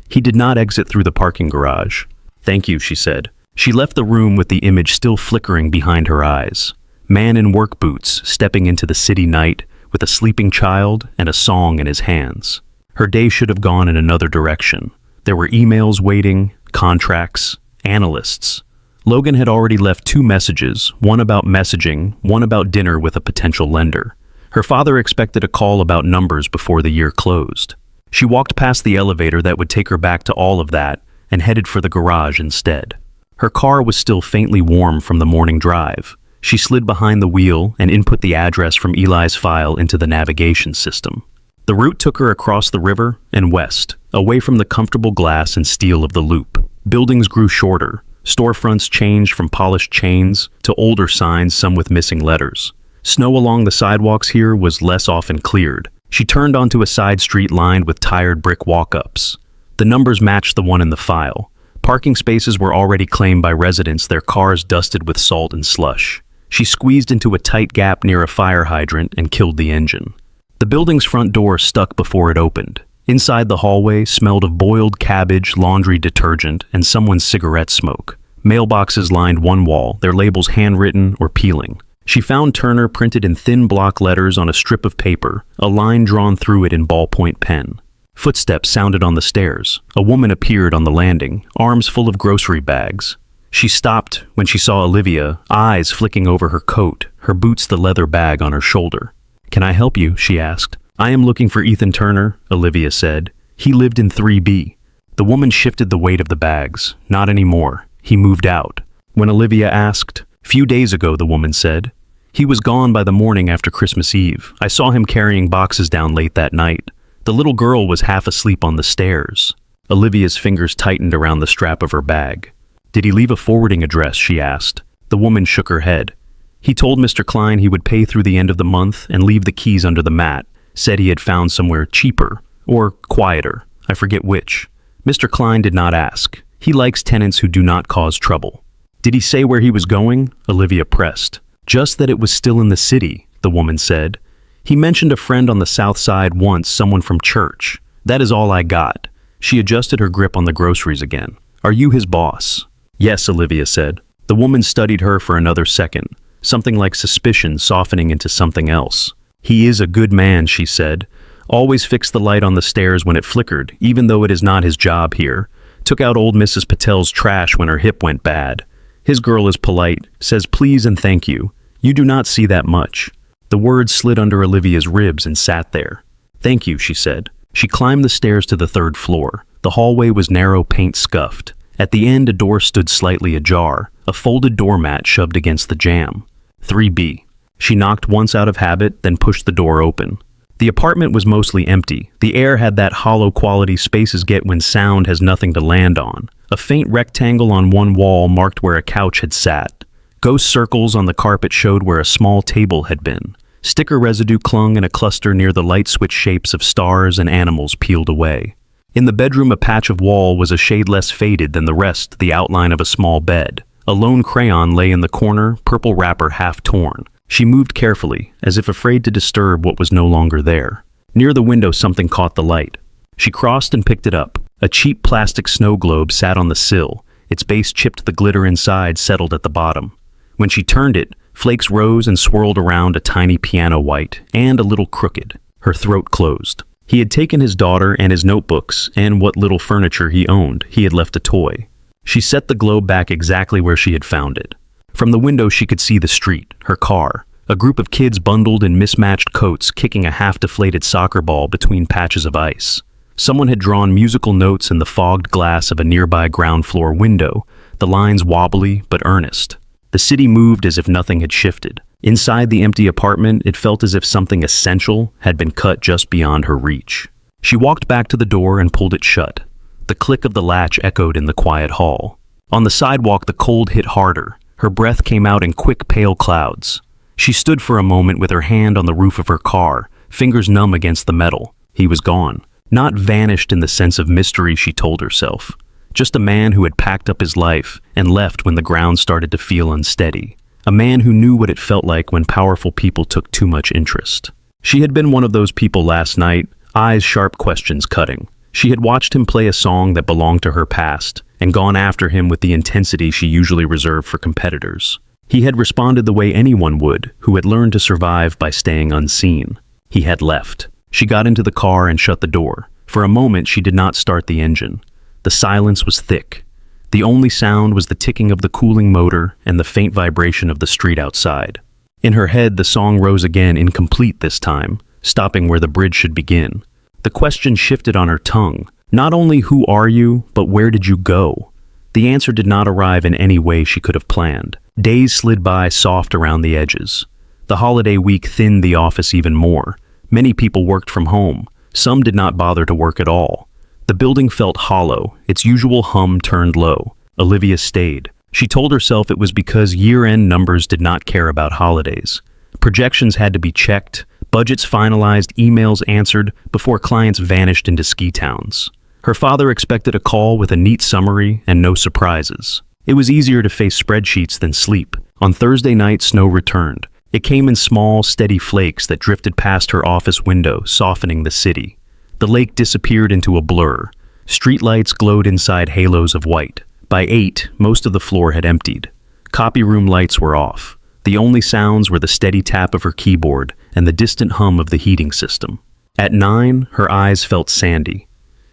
He did not exit through the parking garage. "Thank you," she said. She left the room with the image still flickering behind her eyes. Man in work boots, stepping into the city night with a sleeping child and a song in his hands. Her day should have gone in another direction. There were emails waiting, contracts, analysts. Logan had already left 2 messages, one about messaging, one about dinner with a potential lender. Her father expected a call about numbers before the year closed. She walked past the elevator that would take her back to all of that and headed for the garage instead. Her car was still faintly warm from the morning drive. She slid behind the wheel and input the address from Eli's file into the navigation system. The route took her across the river and west, away from the comfortable glass and steel of the loop. Buildings grew shorter. Storefronts changed from polished chains to older signs, some with missing letters. Snow along the sidewalks here was less often cleared. She turned onto a side street lined with tired brick walk-ups. The numbers matched the one in the file. Parking spaces were already claimed by residents, their cars dusted with salt and slush. She squeezed into a tight gap near a fire hydrant and killed the engine. The building's front door stuck before it opened. Inside, the hallway smelled of boiled cabbage, laundry detergent, and someone's cigarette smoke. Mailboxes lined one wall, their labels handwritten or peeling. She found Turner printed in thin block letters on a strip of paper, a line drawn through it in ballpoint pen. Footsteps sounded on the stairs. A woman appeared on the landing, arms full of grocery bags. She stopped when she saw Olivia, eyes flicking over her coat, her boots the leather bag on her shoulder. "Can I help you?" she asked. "I am looking for Ethan Turner," Olivia said. "He lived in 3B. The woman shifted the weight of the bags. "Not anymore. He moved out." When Olivia asked, "Few days ago," the woman said. "He was gone by the morning after Christmas Eve. I saw him carrying boxes down late that night. The little girl was half asleep on the stairs." Olivia's fingers tightened around the strap of her bag. "Did he leave a forwarding address?" she asked. The woman shook her head. "He told Mr. Klein he would pay through the end of the month and leave the keys under the mat. Said he had found somewhere cheaper, or quieter. I forget which. Mr. Klein did not ask. He likes tenants who do not cause trouble." "Did he say where he was going?" Olivia pressed. "Just that it was still in the city," the woman said. "He mentioned a friend on the south side once, someone from church. That is all I got." She adjusted her grip on the groceries again. "Are you his boss?" "Yes," Olivia said. The woman studied her for another second, something like suspicion softening into something else. "He is a good man," she said. "Always fixed the light on the stairs when it flickered, even though it is not his job here. Took out old Mrs. Patel's trash when her hip went bad. His girl is polite, says please and thank you. You do not see that much." The words slid under Olivia's ribs and sat there. "Thank you," she said. She climbed the stairs to the third floor. The hallway was narrow, paint scuffed. At the end, a door stood slightly ajar, a folded doormat shoved against the jamb. 3B. She knocked once out of habit, then pushed the door open. The apartment was mostly empty. The air had that hollow quality spaces get when sound has nothing to land on. A faint rectangle on one wall marked where a couch had sat. Ghost circles on the carpet showed where a small table had been. Sticker residue clung in a cluster near the light switch shapes of stars and animals peeled away. In the bedroom, a patch of wall was a shade less faded than the rest, the outline of a small bed. A lone crayon lay in the corner, purple wrapper half torn. She moved carefully, as if afraid to disturb what was no longer there. Near the window, something caught the light. She crossed and picked it up. A cheap plastic snow globe sat on the sill. Its base chipped, the glitter inside settled at the bottom. When she turned it, flakes rose and swirled around a tiny piano, white and a little crooked. Her throat closed. He had taken his daughter and his notebooks and what little furniture he owned. He had left a toy. She set the globe back exactly where she had found it. From the window she could see the street, her car, a group of kids bundled in mismatched coats kicking a half-deflated soccer ball between patches of ice. Someone had drawn musical notes in the fogged glass of a nearby ground floor window, the lines wobbly but earnest. The city moved as if nothing had shifted. Inside the empty apartment, it felt as if something essential had been cut just beyond her reach. She walked back to the door and pulled it shut. The click of the latch echoed in the quiet hall. On the sidewalk, the cold hit harder. Her breath came out in quick, pale clouds. She stood for a moment with her hand on the roof of her car, fingers numb against the metal. He was gone. Not vanished in the sense of mystery she told herself. Just a man who had packed up his life and left when the ground started to feel unsteady. A man who knew what it felt like when powerful people took too much interest. She had been one of those people last night, eyes sharp, questions cutting. She had watched him play a song that belonged to her past and gone after him with the intensity she usually reserved for competitors. He had responded the way anyone would who had learned to survive by staying unseen. He had left. She got into the car and shut the door. For a moment, she did not start the engine. The silence was thick. The only sound was the ticking of the cooling motor and the faint vibration of the street outside. In her head, the song rose again, incomplete this time, stopping where the bridge should begin. The question shifted on her tongue. Not only who are you, but where did you go? The answer did not arrive in any way she could have planned. Days slid by soft around the edges. The holiday week thinned the office even more. Many people worked from home. Some did not bother to work at all. The building felt hollow, its usual hum turned low. Olivia stayed. She told herself it was because year-end numbers did not care about holidays. Projections had to be checked, budgets finalized, emails answered before clients vanished into ski towns. Her father expected a call with a neat summary and no surprises. It was easier to face spreadsheets than sleep. On Thursday night, snow returned. It came in small, steady flakes that drifted past her office window, softening the city. The lake disappeared into a blur. Streetlights glowed inside halos of white. By 8, most of the floor had emptied. Copy room lights were off. The only sounds were the steady tap of her keyboard and the distant hum of the heating system. At 9, her eyes felt sandy.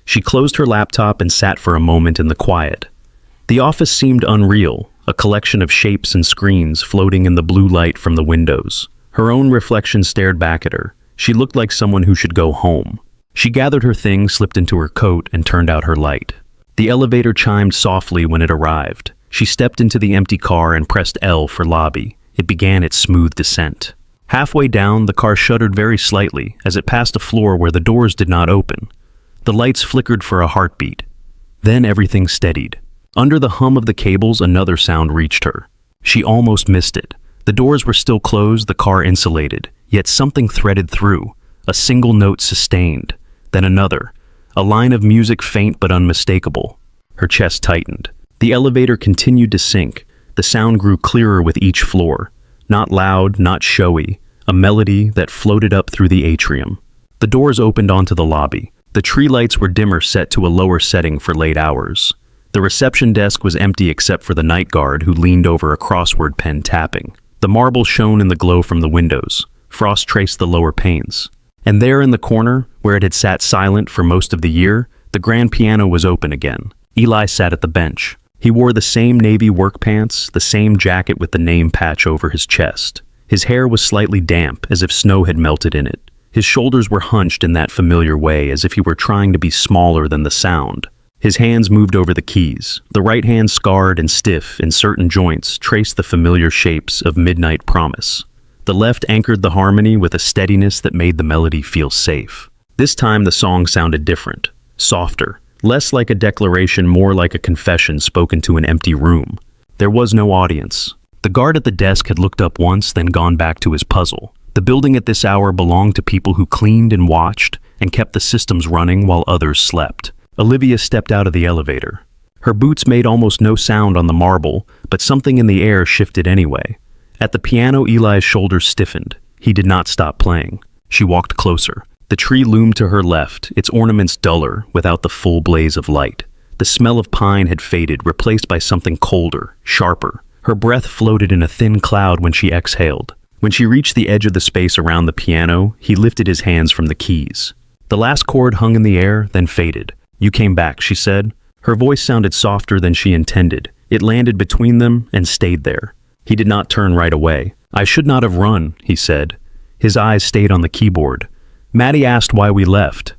She closed her laptop and sat for a moment in the quiet. The office seemed unreal, a collection of shapes and screens floating in the blue light from the windows. Her own reflection stared back at her. She looked like someone who should go home. She gathered her things, slipped into her coat, and turned out her light. The elevator chimed softly when it arrived. She stepped into the empty car and pressed L for lobby. It began its smooth descent. Halfway down, the car shuddered very slightly as it passed a floor where the doors did not open. The lights flickered for a heartbeat. Then everything steadied. Under the hum of the cables, another sound reached her. She almost missed it. The doors were still closed, the car insulated, yet something threaded through. A single note sustained, then another. A line of music faint but unmistakable. Her chest tightened. The elevator continued to sink. The sound grew clearer with each floor. Not loud, not showy. A melody that floated up through the atrium. The doors opened onto the lobby. The tree lights were dimmer, set to a lower setting for late hours. The reception desk was empty except for the night guard who leaned over a crossword pen tapping. The marble shone in the glow from the windows. Frost traced the lower panes. And there in the corner, where it had sat silent for most of the year, the grand piano was open again. Eli sat at the bench. He wore the same navy work pants, the same jacket with the name patch over his chest. His hair was slightly damp, as if snow had melted in it. His shoulders were hunched in that familiar way, as if he were trying to be smaller than the sound. His hands moved over the keys. The right hand, scarred and stiff in certain joints, traced the familiar shapes of Midnight Promise. The left anchored the harmony with a steadiness that made the melody feel safe. This time the song sounded different, softer, less like a declaration, more like a confession spoken to an empty room. There was no audience. The guard at the desk had looked up once, then gone back to his puzzle. The building at this hour belonged to people who cleaned and watched and kept the systems running while others slept. Olivia stepped out of the elevator. Her boots made almost no sound on the marble, but something in the air shifted anyway. At the piano, Eli's shoulders stiffened. He did not stop playing. She walked closer. The tree loomed to her left, its ornaments duller, without the full blaze of light. The smell of pine had faded, replaced by something colder, sharper. Her breath floated in a thin cloud when she exhaled. When she reached the edge of the space around the piano, he lifted his hands from the keys. The last chord hung in the air, then faded. "You came back," she said. Her voice sounded softer than she intended. It landed between them and stayed there. He did not turn right away. "I should not have run," he said. His eyes stayed on the keyboard. "Maddie asked why we left.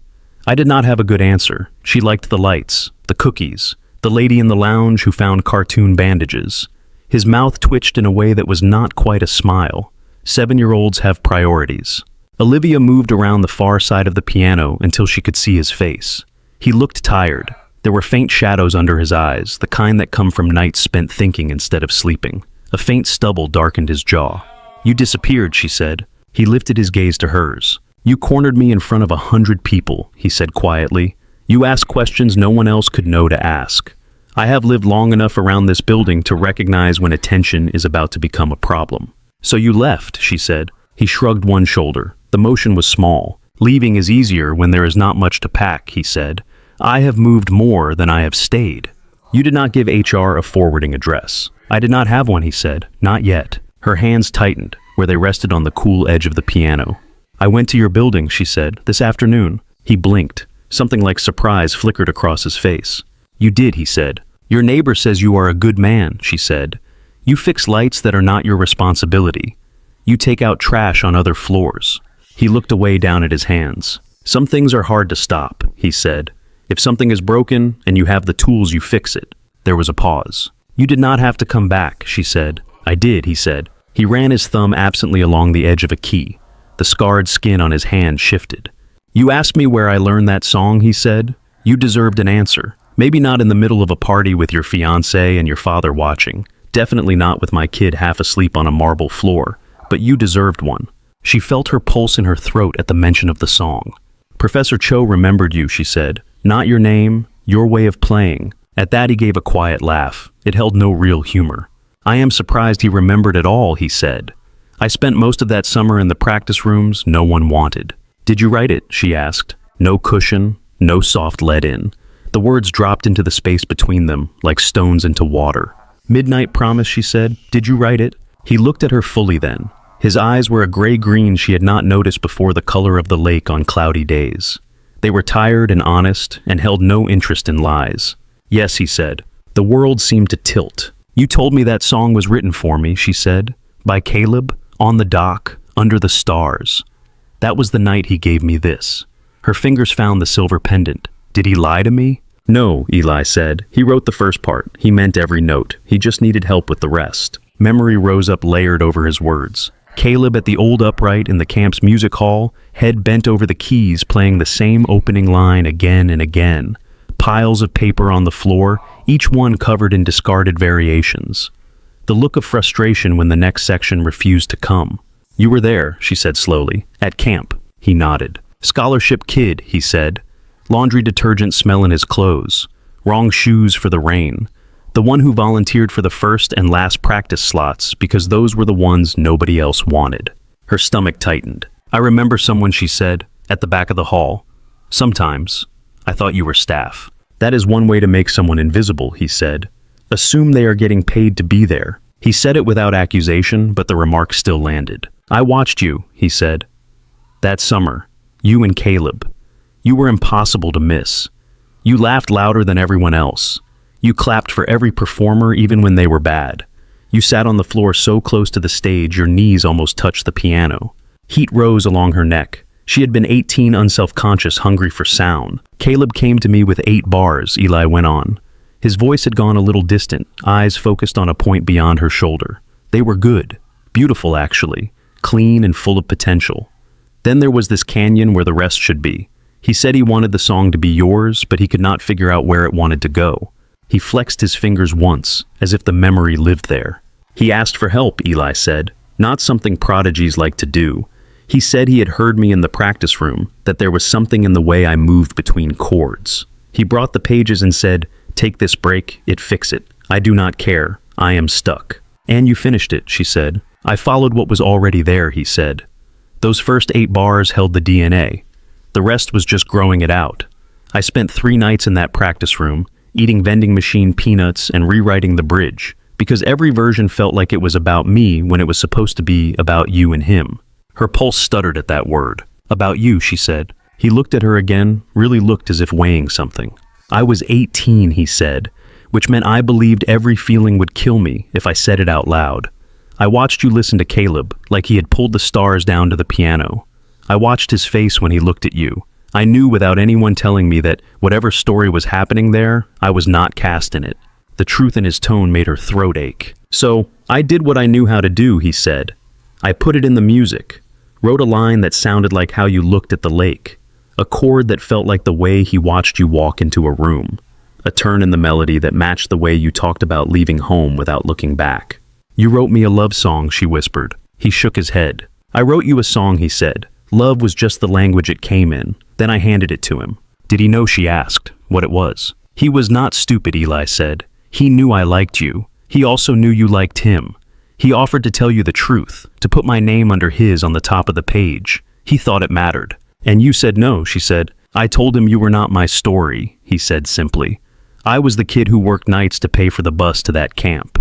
I did not have a good answer. She liked the lights, the cookies, the lady in the lounge who found cartoon bandages." His mouth twitched in a way that was not quite a smile. 7-year-olds have priorities. Olivia moved around the far side of the piano until she could see his face. He looked tired. There were faint shadows under his eyes, the kind that come from nights spent thinking instead of sleeping. A faint stubble darkened his jaw. "You disappeared," she said. He lifted his gaze to hers. "You cornered me in front of 100 people," he said quietly. "You asked questions no one else could know to ask. I have lived long enough around this building to recognize when attention is about to become a problem." "So you left," she said. He shrugged one shoulder. The motion was small. "Leaving is easier when there is not much to pack," he said. "I have moved more than I have stayed." "You did not give HR a forwarding address." "I did not have one," he said. "Not yet." Her hands tightened, where they rested on the cool edge of the piano. "I went to your building," she said, "this afternoon." He blinked. Something like surprise flickered across his face. "You did," he said. "Your neighbor says you are a good man," she said. "You fix lights that are not your responsibility. You take out trash on other floors." He looked away down at his hands. "Some things are hard to stop," he said. "If something is broken and you have the tools, you fix it. There was a pause. "You did not have to come back," she said. "I did," he said. He ran his thumb absently along the edge of a key. The scarred skin on his hand shifted. "You asked me where I learned that song," he said. "You deserved an answer. Maybe not in the middle of a party with your fiancé and your father watching. Definitely not with my kid half asleep on a marble floor. But you deserved one." She felt her pulse in her throat at the mention of the song. "Professor Cho remembered you," she said. "Not your name, your way of playing." At that he gave a quiet laugh. It held no real humor. "I am surprised he remembered at all," he said. "I spent most of that summer in the practice rooms no one wanted." "Did you write it?" she asked. No cushion, no soft lead-in. The words dropped into the space between them, like stones into water. "Midnight Promise," she said. "Did you write it?" He looked at her fully then. His eyes were a gray-green she had not noticed before, the color of the lake on cloudy days. They were tired and honest and held no interest in lies. "Yes," he said. The world seemed to tilt. "You told me that song was written for me," she said. "By Caleb, on the dock, under the stars. That was the night he gave me this." Her fingers found the silver pendant. "Did he lie to me?" "No," Eli said. "He wrote the first part. He meant every note. He just needed help with the rest." Memory rose up layered over his words. Caleb at the old upright in the camp's music hall, head bent over the keys, playing the same opening line again and again. Piles of paper on the floor, each one covered in discarded variations. The look of frustration when the next section refused to come. "You were there," she said slowly. "At camp." He nodded. "Scholarship kid," he said. Laundry detergent smell in his clothes. Wrong shoes for the rain. The one who volunteered for the first and last practice slots because those were the ones nobody else wanted. Her stomach tightened. "I remember someone," she said, "at the back of the hall. Sometimes. I thought you were staff." "That is one way to make someone invisible," he said. "Assume they are getting paid to be there." He said it without accusation, but the remark still landed. "I watched you," he said. "That summer. You and Caleb. You were impossible to miss. You laughed louder than everyone else. You clapped for every performer even when they were bad. You sat on the floor so close to the stage your knees almost touched the piano." Heat rose along her neck. She had been 18, unself-conscious, hungry for sound. "Caleb came to me with 8 bars, Eli went on. His voice had gone a little distant, eyes focused on a point beyond her shoulder. They were good. Beautiful, actually. Clean and full of potential. Then there was this canyon where the rest should be. He said he wanted the song to be yours, but he could not figure out where it wanted to go. He flexed his fingers once, as if the memory lived there. He asked for help," Eli said. "Not something prodigies like to do. He said he had heard me in the practice room, that there was something in the way I moved between chords. He brought the pages and said, 'Take this break, it fix it. I do not care. I am stuck.' And you finished it," she said. "I followed what was already there," he said. "Those first 8 bars held the DNA. The rest was just growing it out. I spent 3 nights in that practice room, eating vending machine peanuts and rewriting the bridge, because every version felt like it was about me when it was supposed to be about you and him." Her pulse stuttered at that word. "About you," she said. He looked at her again, really looked as if weighing something. "I was 18, he said, which meant I believed every feeling would kill me if I said it out loud. I watched you listen to Caleb, like he had pulled the stars down to the piano. I watched his face when he looked at you. I knew without anyone telling me that whatever story was happening there, I was not cast in it." The truth in his tone made her throat ache. "So, I did what I knew how to do," he said. "I put it in the music. Wrote a line that sounded like how you looked at the lake. A chord that felt like the way he watched you walk into a room. A turn in the melody that matched the way you talked about leaving home without looking back. You wrote me a love song," she whispered. He shook his head. "I wrote you a song," he said. "Love was just the language it came in." Then I handed it to him. "Did he know," she asked, "what it was?" "He was not stupid," Eli said. "He knew I liked you. He also knew you liked him. He offered to tell you the truth, to put my name under his on the top of the page. He thought it mattered." "And you said no," she said. "I told him you were not my story," he said simply. "I was the kid who worked nights to pay for the bus to that camp.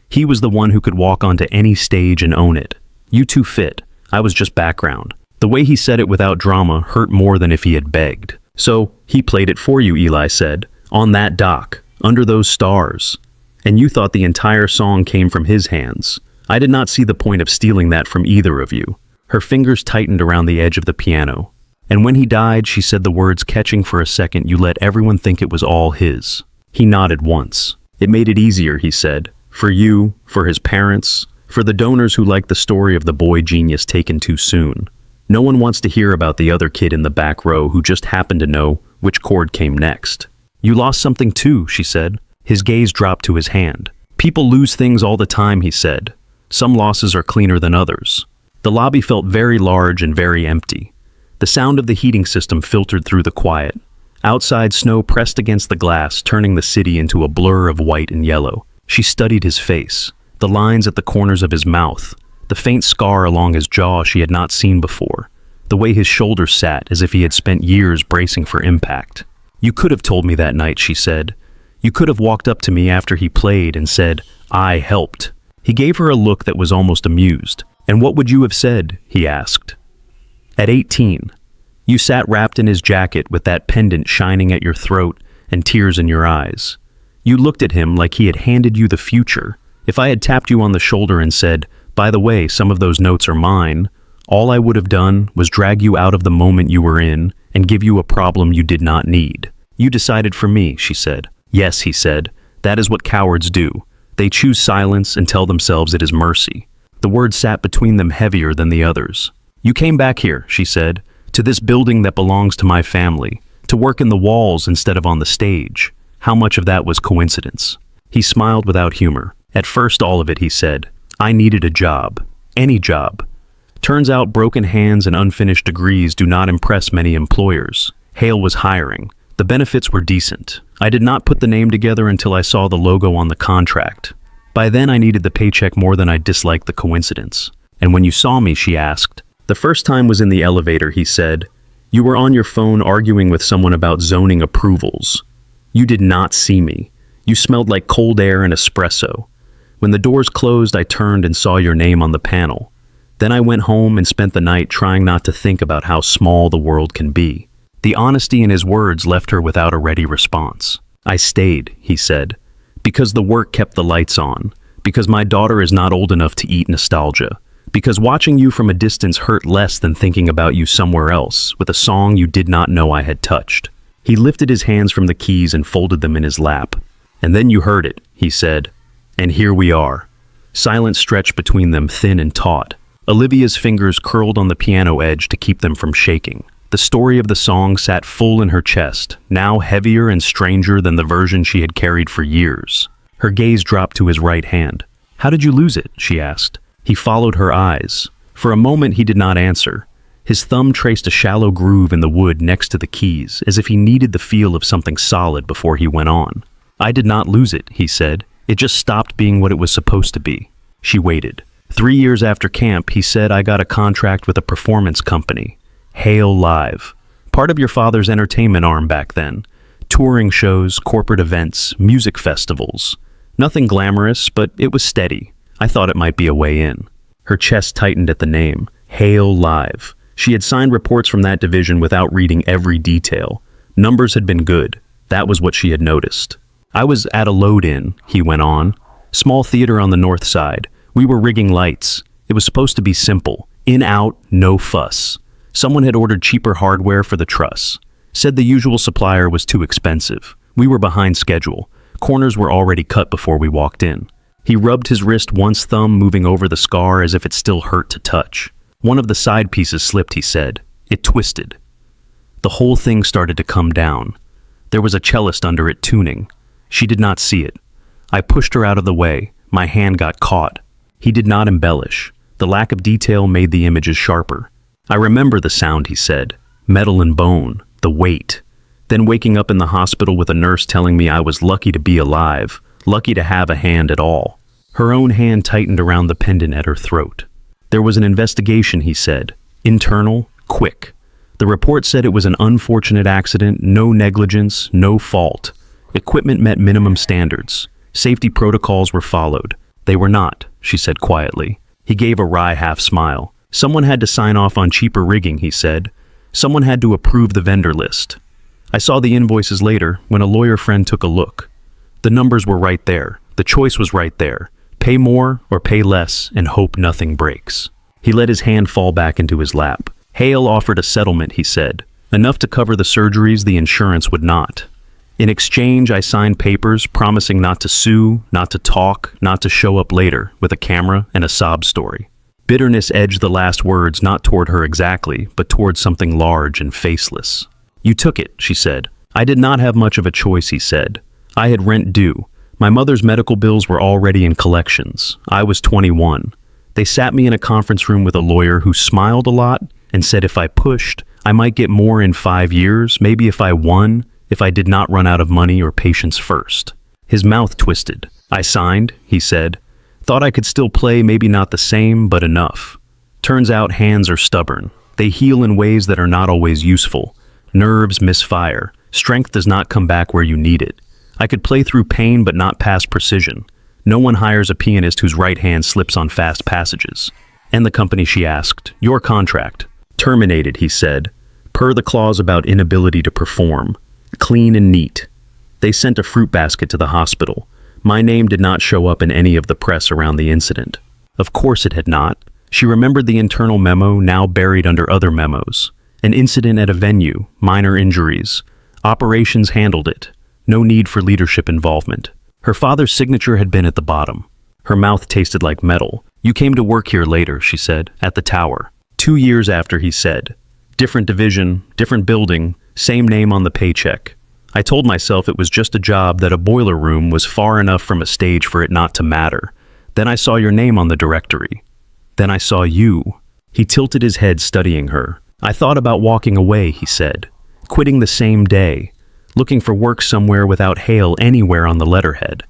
He was the one who could walk onto any stage and own it. You two fit. I was just background." The way he said it without drama hurt more than if he had begged. "So, he played it for you," Eli said. "On that dock, under those stars. And you thought the entire song came from his hands. I did not see the point of stealing that from either of you." Her fingers tightened around the edge of the piano. "And when he died," she said, the words catching for a second, "you let everyone think it was all his." He nodded once. It made it easier, he said. For you, for his parents, for the donors who like the story of the boy genius taken too soon. No one wants to hear about the other kid in the back row who just happened to know which chord came next. You lost something too, she said. His gaze dropped to his hand. People lose things all the time, he said. Some losses are cleaner than others. The lobby felt very large and very empty. The sound of the heating system filtered through the quiet. Outside, snow pressed against the glass, turning the city into a blur of white and yellow. She studied his face, the lines at the corners of his mouth, the faint scar along his jaw she had not seen before, the way his shoulders sat as if he had spent years bracing for impact. You could have told me that night, she said. You could have walked up to me after he played and said, I helped. He gave her a look that was almost amused. And what would you have said? He asked. At 18, you sat wrapped in his jacket with that pendant shining at your throat and tears in your eyes. You looked at him like he had handed you the future. If I had tapped you on the shoulder and said, by the way, some of those notes are mine, all I would have done was drag you out of the moment you were in and give you a problem you did not need. You decided for me, she said. Yes, he said. That is what cowards do. They choose silence and tell themselves it is mercy. The word sat between them heavier than the others. You came back here, she said, to this building that belongs to my family, to work in the walls instead of on the stage. How much of that was coincidence? He smiled without humor. At first, all of it, he said. I needed a job. Any job. Turns out broken hands and unfinished degrees do not impress many employers. Hale was hiring. The benefits were decent. I did not put the name together until I saw the logo on the contract. By then, I needed the paycheck more than I disliked the coincidence. And when you saw me, she asked. The first time was in the elevator, he said. You were on your phone arguing with someone about zoning approvals. You did not see me. You smelled like cold air and espresso. When the doors closed, I turned and saw your name on the panel. Then I went home and spent the night trying not to think about how small the world can be. The honesty in his words left her without a ready response. I stayed, he said, because the work kept the lights on, because my daughter is not old enough to eat nostalgia, because watching you from a distance hurt less than thinking about you somewhere else with a song you did not know I had touched. He lifted his hands from the keys and folded them in his lap. And then you heard it, he said. And here we are. Silence stretched between them, thin and taut. Olivia's fingers curled on the piano edge to keep them from shaking. The story of the song sat full in her chest, now heavier and stranger than the version she had carried for years. Her gaze dropped to his right hand. How did you lose it? She asked. He followed her eyes. For a moment he did not answer. His thumb traced a shallow groove in the wood next to the keys, as if he needed the feel of something solid before he went on. I did not lose it, he said. It just stopped being what it was supposed to be. She waited. 3 years after camp, he said, I got a contract with a performance company. Hale Live. Part of your father's entertainment arm back then. Touring shows, corporate events, music festivals. Nothing glamorous, but it was steady. I thought it might be a way in. Her chest tightened at the name. Hale Live. She had signed reports from that division without reading every detail. Numbers had been good. That was what she had noticed. I was at a load-in, he went on. Small theater on the north side. We were rigging lights. It was supposed to be simple. In, out, no fuss. Someone had ordered cheaper hardware for the truss. Said the usual supplier was too expensive. We were behind schedule. Corners were already cut before we walked in. He rubbed his wrist, once thumb moving over the scar as if it still hurt to touch. One of the side pieces slipped, he said. It twisted. The whole thing started to come down. There was a cellist under it tuning. She did not see it. I pushed her out of the way. My hand got caught. He did not embellish. The lack of detail made the images sharper. I remember the sound, he said. Metal and bone. The weight. Then waking up in the hospital with a nurse telling me I was lucky to be alive, lucky to have a hand at all. Her own hand tightened around the pendant at her throat. There was an investigation, he said. Internal, quick. The report said it was an unfortunate accident, no negligence, no fault. Equipment met minimum standards. Safety protocols were followed. They were not, she said quietly. He gave a wry half smile. Someone had to sign off on cheaper rigging, he said. Someone had to approve the vendor list. I saw the invoices later when a lawyer friend took a look. The numbers were right there. The choice was right there. Pay more or pay less and hope nothing breaks. He let his hand fall back into his lap. Hale offered a settlement, he said. Enough to cover the surgeries the insurance would not. In exchange, I signed papers promising not to sue, not to talk, not to show up later with a camera and a sob story. Bitterness edged the last words not toward her exactly, but toward something large and faceless. "You took it," she said. "I did not have much of a choice," he said. "I had rent due. My mother's medical bills were already in collections. I was 21. They sat me in a conference room with a lawyer who smiled a lot and said if I pushed, I might get more in 5 years, maybe if I won, if I did not run out of money or patience first." His mouth twisted. "I signed," he said. "Thought I could still play, maybe not the same, but enough. Turns out hands are stubborn. They heal in ways that are not always useful. Nerves misfire. Strength does not come back where you need it. I could play through pain but not past precision. No one hires a pianist whose right hand slips on fast passages." "And the company?" she asked. "Your contract." "Terminated," he said, "per the clause about inability to perform. Clean and neat." They sent a fruit basket to the hospital. My name did not show up in any of the press around the incident. Of course it had not. She remembered the internal memo, now buried under other memos. An incident at a venue, minor injuries. Operations handled it. No need for leadership involvement. Her father's signature had been at the bottom. Her mouth tasted like metal. "You came to work here later," she said, "at the tower." 2 years after, he said. "Different division, different building, same name on the paycheck. I told myself it was just a job, that a boiler room was far enough from a stage for it not to matter. Then I saw your name on the directory. Then I saw you." He tilted his head, studying her. "I thought about walking away," he said. "Quitting the same day. Looking for work somewhere without Hale anywhere on the letterhead.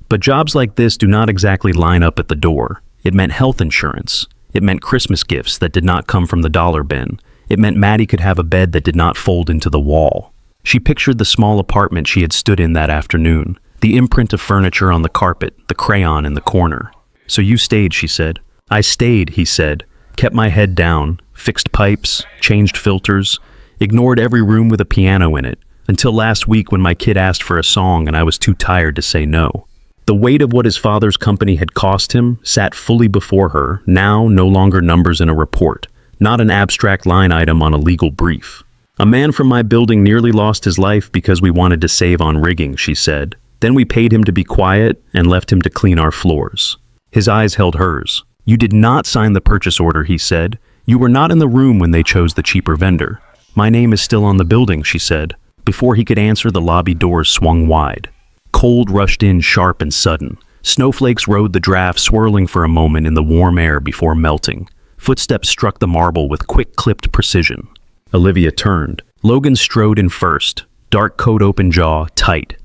But jobs like this do not exactly line up at the door. It meant health insurance. It meant Christmas gifts that did not come from the dollar bin. It meant Maddie could have a bed that did not fold into the wall." She pictured the small apartment she had stood in that afternoon, the imprint of furniture on the carpet, the crayon in the corner. "So you stayed," she said. "I stayed," he said. "Kept my head down, fixed pipes, changed filters, ignored every room with a piano in it, until last week when my kid asked for a song and I was too tired to say no." The weight of what his father's company had cost him sat fully before her, now no longer numbers in a report, not an abstract line item on a legal brief. "A man from my building nearly lost his life because we wanted to save on rigging," she said. "Then we paid him to be quiet and left him to clean our floors." His eyes held hers. "You did not sign the purchase order," he said. "You were not in the room when they chose the cheaper vendor." "My name is still on the building," she said. Before he could answer, the lobby doors swung wide. Cold rushed in, sharp and sudden. Snowflakes rode the draft, swirling for a moment in the warm air before melting. Footsteps struck the marble with quick, clipped precision. Olivia turned. Logan strode in first, dark coat, open jaw, tight.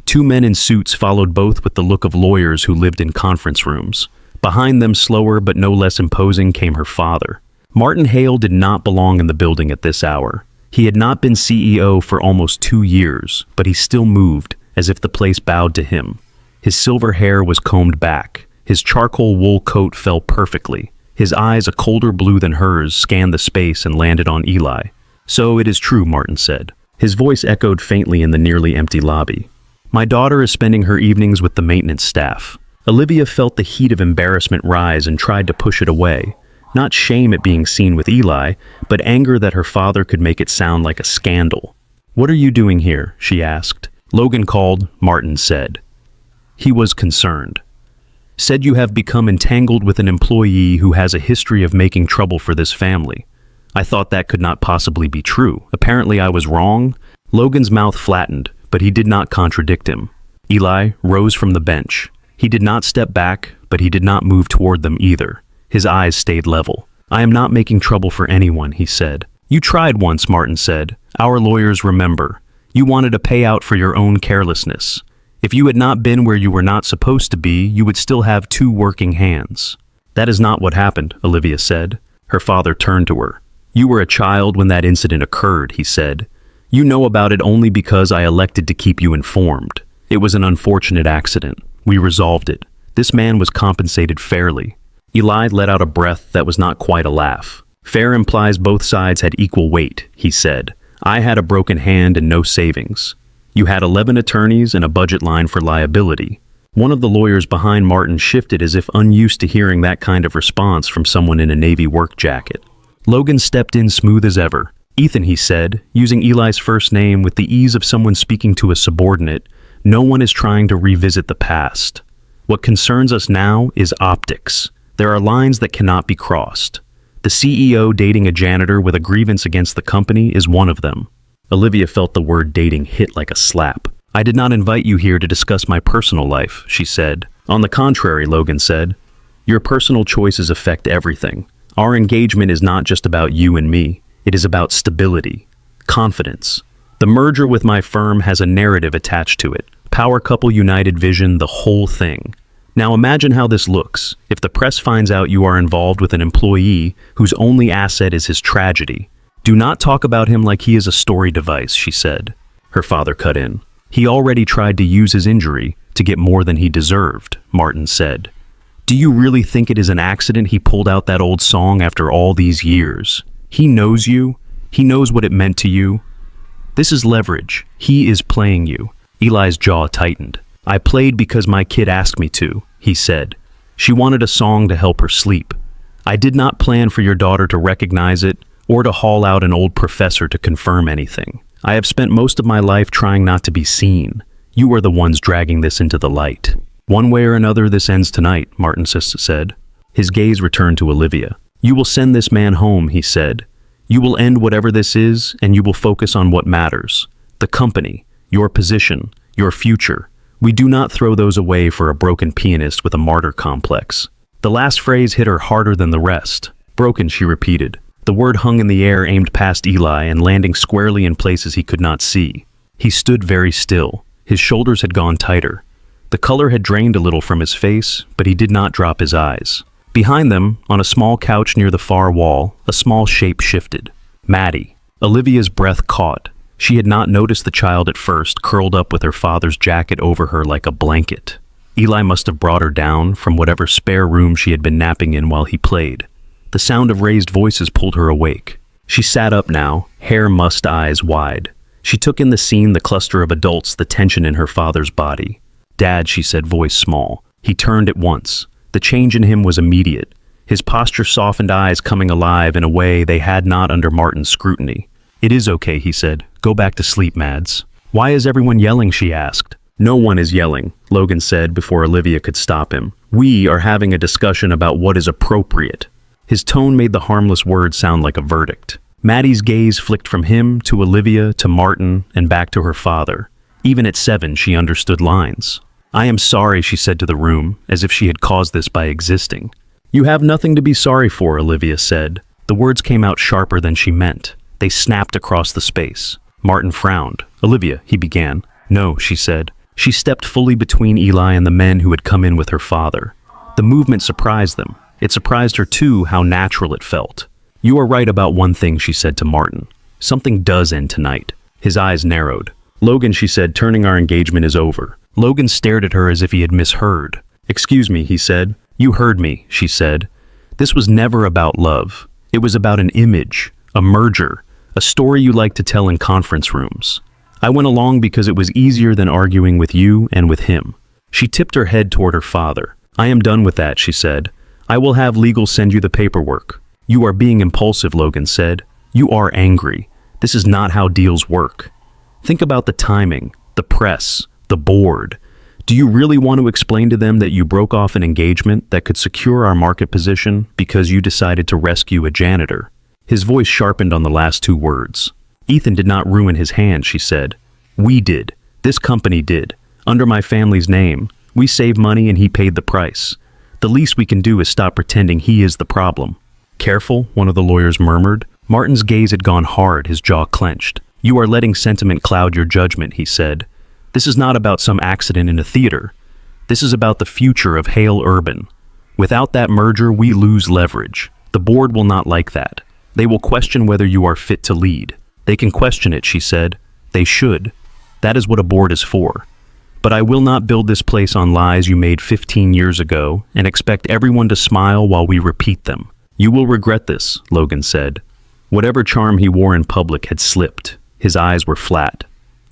2 men in suits followed, both with the look of lawyers who lived in conference rooms. Behind them, slower but no less imposing, came her father. Martin Hale did not belong in the building at this hour. He had not been CEO for almost 2 years, but he still moved, as if the place bowed to him. His silver hair was combed back. His charcoal wool coat fell perfectly. His eyes, a colder blue than hers, scanned the space and landed on Eli. "So it is true," Martin said. His voice echoed faintly in the nearly empty lobby. "My daughter is spending her evenings with the maintenance staff." Olivia felt the heat of embarrassment rise and tried to push it away. Not shame at being seen with Eli, but anger that her father could make it sound like a scandal. "What are you doing here?" she asked. "Logan called," Martin said. He was concerned. "Said you have become entangled with an employee who has a history of making trouble for this family. I thought that could not possibly be true. Apparently I was wrong." Logan's mouth flattened, but he did not contradict him. Eli rose from the bench. He did not step back, but he did not move toward them either. His eyes stayed level. "I am not making trouble for anyone," he said. "You tried once," Martin said. "Our lawyers remember. You wanted a payout for your own carelessness. If you had not been where you were not supposed to be, you would still have 2 working hands." "That is not what happened," Olivia said. Her father turned to her. "You were a child when that incident occurred," he said. "You know about it only because I elected to keep you informed. It was an unfortunate accident. We resolved it. This man was compensated fairly." Eli let out a breath that was not quite a laugh. "Fair implies both sides had equal weight," he said. "I had a broken hand and no savings. You had 11 attorneys and a budget line for liability." One of the lawyers behind Martin shifted, as if unused to hearing that kind of response from someone in a Navy work jacket. Logan stepped in smooth as ever. Ethan, he said, using Eli's first name with the ease of someone speaking to a subordinate, no one is trying to revisit the past. What concerns us now is optics. There are lines that cannot be crossed. The CEO dating a janitor with a grievance against the company is one of them. Olivia felt the word dating hit like a slap. I did not invite you here to discuss my personal life, she said. On the contrary, Logan said, your personal choices affect everything. Our engagement is not just about you and me. It is about stability, confidence. The merger with my firm has a narrative attached to it. Power couple united vision, the whole thing. Now imagine how this looks if the press finds out you are involved with an employee whose only asset is his tragedy. Do not talk about him like he is a story device, she said. Her father cut in. He already tried to use his injury to get more than he deserved, Martin said. Do you really think it is an accident he pulled out that old song after all these years? He knows you. He knows what it meant to you. This is leverage. He is playing you. Eli's jaw tightened. I played because my kid asked me to, he said. She wanted a song to help her sleep. I did not plan for your daughter to recognize it or to haul out an old professor to confirm anything. I have spent most of my life trying not to be seen. You are the ones dragging this into the light. One way or another, this ends tonight, Martin said. His gaze returned to Olivia. You will send this man home, he said. You will end whatever this is, and you will focus on what matters. The company, your position, your future. We do not throw those away for a broken pianist with a martyr complex. The last phrase hit her harder than the rest. Broken, she repeated. The word hung in the air, aimed past Eli and landing squarely in places he could not see. He stood very still. His shoulders had gone tighter. The color had drained a little from his face, but he did not drop his eyes. Behind them, on a small couch near the far wall, a small shape shifted. Maddie. Olivia's breath caught. She had not noticed the child at first, curled up with her father's jacket over her like a blanket. Eli must have brought her down from whatever spare room she had been napping in while he played. The sound of raised voices pulled her awake. She sat up now, hair mussed, eyes wide. She took in the scene, the cluster of adults, the tension in her father's body. Dad, she said, voice small. He turned at once. The change in him was immediate. His posture softened, eyes coming alive in a way they had not under Martin's scrutiny. It is okay, he said. Go back to sleep, Mads. Why is everyone yelling, she asked. No one is yelling, Logan said before Olivia could stop him. We are having a discussion about what is appropriate. His tone made the harmless words sound like a verdict. Maddie's gaze flicked from him to Olivia to Martin and back to her father. Even at 7, she understood lines. I am sorry, she said to the room, as if she had caused this by existing. You have nothing to be sorry for, Olivia said. The words came out sharper than she meant. They snapped across the space. Martin frowned. Olivia, he began. No, she said. She stepped fully between Eli and the men who had come in with her father. The movement surprised them. It surprised her too how natural it felt. You are right about one thing, she said to Martin. Something does end tonight. His eyes narrowed. Logan, she said, turning our engagement is over. Logan stared at her as if he had misheard. Excuse me, he said. You heard me, she said. This was never about love. It was about an image, a merger, a story you like to tell in conference rooms. I went along because it was easier than arguing with you and with him. She tipped her head toward her father. I am done with that, she said. I will have legal send you the paperwork. You are being impulsive, Logan said. You are angry. This is not how deals work. Think about the timing, the press, the board. Do you really want to explain to them that you broke off an engagement that could secure our market position because you decided to rescue a janitor? His voice sharpened on the last 2 words. Ethan did not ruin his hand, she said. We did. This company did. Under my family's name. We saved money and he paid the price. The least we can do is stop pretending he is the problem. Careful, one of the lawyers murmured. Martin's gaze had gone hard, his jaw clenched. You are letting sentiment cloud your judgment, he said. This is not about some accident in a theater. This is about the future of Hale Urban. Without that merger, we lose leverage. The board will not like that. They will question whether you are fit to lead. They can question it, she said. They should. That is what a board is for. But I will not build this place on lies you made 15 years ago and expect everyone to smile while we repeat them. You will regret this, Logan said. Whatever charm he wore in public had slipped. His eyes were flat.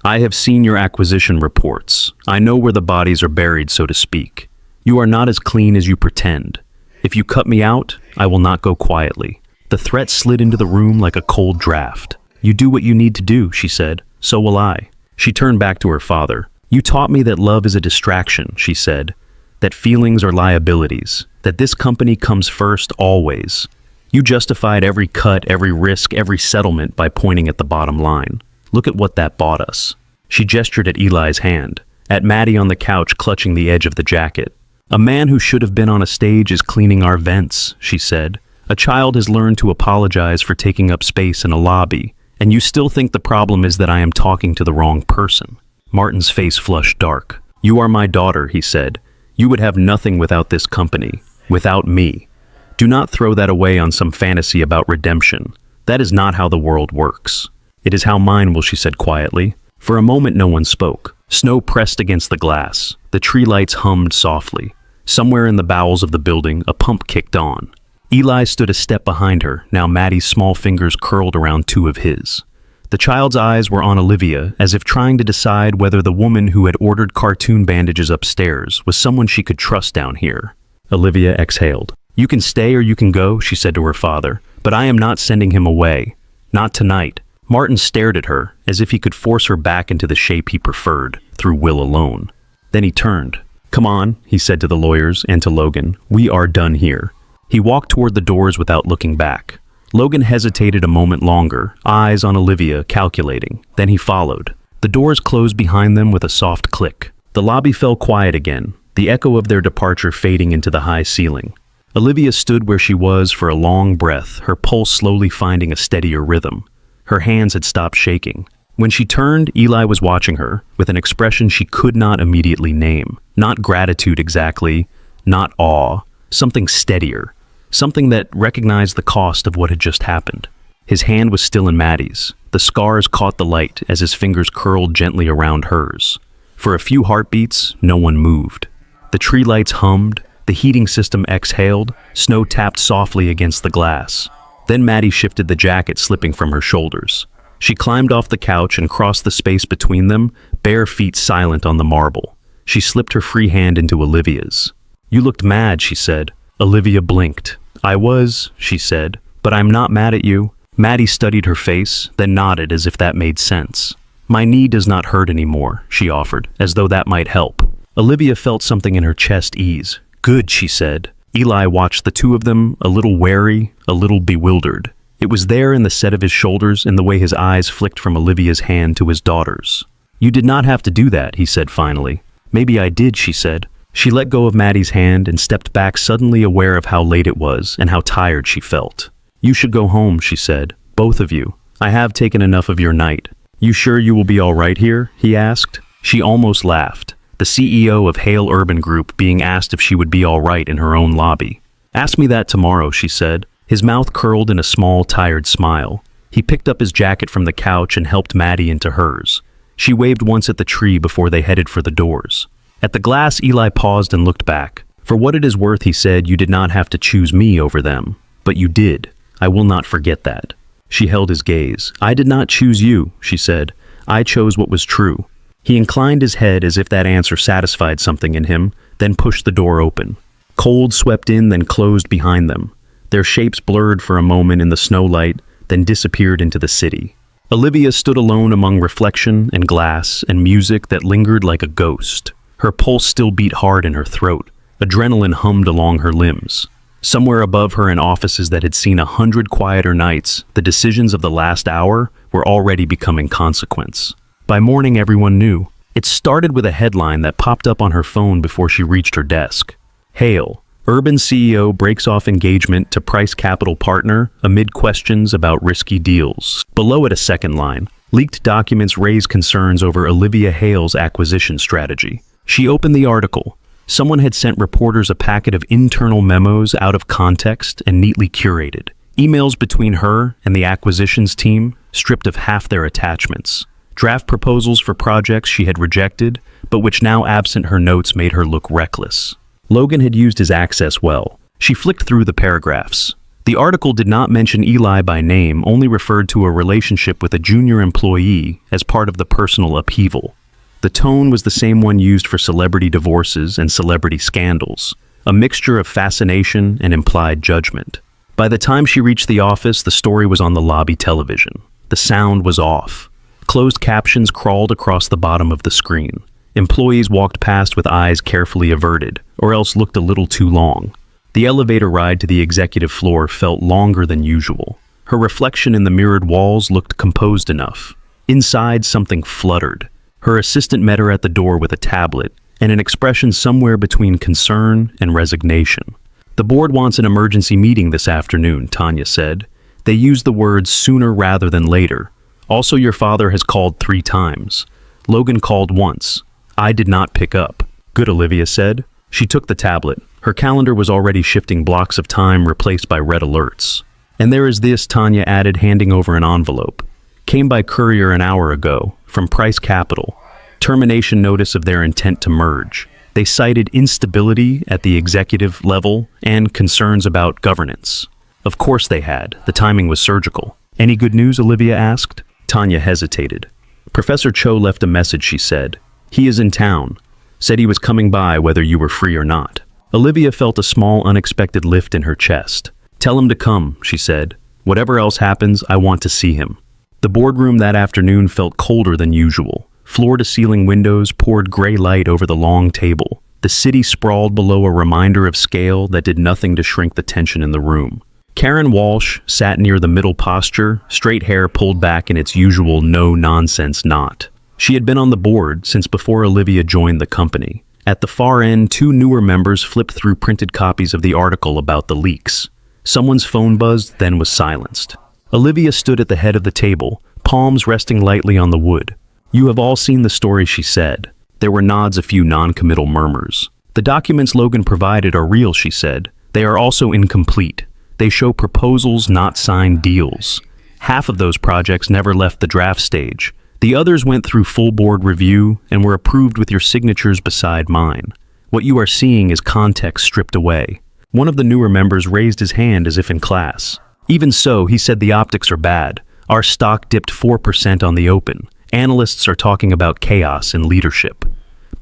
I have seen your acquisition reports. I know where the bodies are buried, so to speak. You are not as clean as you pretend. If you cut me out, I will not go quietly. The threat slid into the room like a cold draft. You do what you need to do, she said. So will I. She turned back to her father. You taught me that love is a distraction, she said. That feelings are liabilities. That this company comes first always. You justified every cut, every risk, every settlement by pointing at the bottom line. Look at what that bought us. She gestured at Eli's hand, at Maddie on the couch clutching the edge of the jacket. A man who should have been on a stage is cleaning our vents, she said. A child has learned to apologize for taking up space in a lobby, and you still think the problem is that I am talking to the wrong person. Martin's face flushed dark. You are my daughter, he said. You would have nothing without this company, without me. Do not throw that away on some fantasy about redemption. That is not how the world works. It is how mine will, she said quietly. For a moment no one spoke. Snow pressed against the glass. The tree lights hummed softly. Somewhere in the bowels of the building, a pump kicked on. Eli stood a step behind her, now Maddie's small fingers curled around two of his. The child's eyes were on Olivia, as if trying to decide whether the woman who had ordered cartoon bandages upstairs was someone she could trust down here. Olivia exhaled. You can stay or you can go, she said to her father, but I am not sending him away. Not tonight. Martin stared at her, as if he could force her back into the shape he preferred, through will alone. Then he turned. Come on, he said to the lawyers and to Logan. We are done here. He walked toward the doors without looking back. Logan hesitated a moment longer, eyes on Olivia, calculating. Then he followed. The doors closed behind them with a soft click. The lobby fell quiet again, the echo of their departure fading into the high ceiling. Olivia stood where she was for a long breath, her pulse slowly finding a steadier rhythm. Her hands had stopped shaking. When she turned, Eli was watching her, with an expression she could not immediately name. Not gratitude exactly, not awe, something steadier. Something that recognized the cost of what had just happened. His hand was still in Maddie's. The scars caught the light as his fingers curled gently around hers. For a few heartbeats, no one moved. The tree lights hummed, the heating system exhaled, snow tapped softly against the glass. Then Maddie shifted the jacket slipping from her shoulders. She climbed off the couch and crossed the space between them, bare feet silent on the marble. She slipped her free hand into Olivia's. You looked mad, she said. Olivia blinked. I was, she said, but I'm not mad at you. Maddie studied her face, then nodded as if that made sense. My knee does not hurt anymore, she offered, as though that might help. Olivia felt something in her chest ease. Good, she said. Eli watched the two of them, a little wary, a little bewildered. It was there in the set of his shoulders and the way his eyes flicked from Olivia's hand to his daughter's. You did not have to do that, he said finally. Maybe I did, she said. She let go of Maddie's hand and stepped back, suddenly aware of how late it was and how tired she felt. You should go home, she said. Both of you. I have taken enough of your night. You sure you will be all right here? He asked. She almost laughed. The CEO of Hale Urban Group being asked if she would be all right in her own lobby. Ask me that tomorrow, she said. His mouth curled in a small, tired smile. He picked up his jacket from the couch and helped Maddie into hers. She waved once at the tree before they headed for the doors. At the glass, Eli paused and looked back. For what it is worth, he said, you did not have to choose me over them. But you did. I will not forget that. She held his gaze. I did not choose you, she said. I chose what was true. He inclined his head as if that answer satisfied something in him, then pushed the door open. Cold swept in, then closed behind them. Their shapes blurred for a moment in the snowlight, then disappeared into the city. Olivia stood alone among reflection and glass and music that lingered like a ghost. Her pulse still beat hard in her throat. Adrenaline hummed along her limbs. Somewhere above her in offices that had seen 100 quieter nights, the decisions of the last hour were already becoming consequence. By morning, everyone knew. It started with a headline that popped up on her phone before she reached her desk. Hale, Urban CEO breaks off engagement to Price Capital partner amid questions about risky deals. Below it, a second line. Leaked documents raise concerns over Olivia Hale's acquisition strategy. She opened the article. Someone had sent reporters a packet of internal memos out of context and neatly curated. Emails between her and the acquisitions team, stripped of half their attachments. Draft proposals for projects she had rejected, but which now absent her notes made her look reckless. Logan had used his access well. She flicked through the paragraphs. The article did not mention Eli by name, only referred to a relationship with a junior employee as part of the personal upheaval. The tone was the same one used for celebrity divorces and celebrity scandals, a mixture of fascination and implied judgment. By the time she reached the office, the story was on the lobby television. The sound was off. Closed captions crawled across the bottom of the screen. Employees walked past with eyes carefully averted, or else looked a little too long. The elevator ride to the executive floor felt longer than usual. Her reflection in the mirrored walls looked composed enough. Inside, something fluttered. Her assistant met her at the door with a tablet and an expression somewhere between concern and resignation. "The board wants an emergency meeting this afternoon," Tanya said. They used the words sooner rather than later. "Also, your father has called 3 times. Logan called once. I did not pick up." "Good," Olivia said. She took the tablet. Her calendar was already shifting blocks of time replaced by red alerts. "And there is this," Tanya added, handing over an envelope. "Came by courier an hour ago, from Price Capital. Termination notice of their intent to merge. They cited instability at the executive level and concerns about governance." Of course they had. The timing was surgical. "Any good news?" Olivia asked. Tanya hesitated. "Professor Cho left a message," she said. "He is in town. Said he was coming by whether you were free or not." Olivia felt a small, unexpected lift in her chest. "Tell him to come," she said. "Whatever else happens, I want to see him." The boardroom that afternoon felt colder than usual. Floor-to-ceiling windows poured gray light over the long table. The city sprawled below, a reminder of scale that did nothing to shrink the tension in the room. Karen Walsh sat near the middle posture, straight hair pulled back in its usual no-nonsense knot. She had been on the board since before Olivia joined the company. At the far end, 2 newer members flipped through printed copies of the article about the leaks. Someone's phone buzzed, then was silenced. Olivia stood at the head of the table, palms resting lightly on the wood. "You have all seen the story," she said. There were nods, a few non-committal murmurs. "The documents Logan provided are real," she said. "They are also incomplete. They show proposals, not signed deals. Half of those projects never left the draft stage. The others went through full board review and were approved with your signatures beside mine. What you are seeing is context stripped away." One of the newer members raised his hand as if in class. "Even so," he said, "the optics are bad. Our stock dipped 4% on the open. Analysts are talking about chaos in leadership.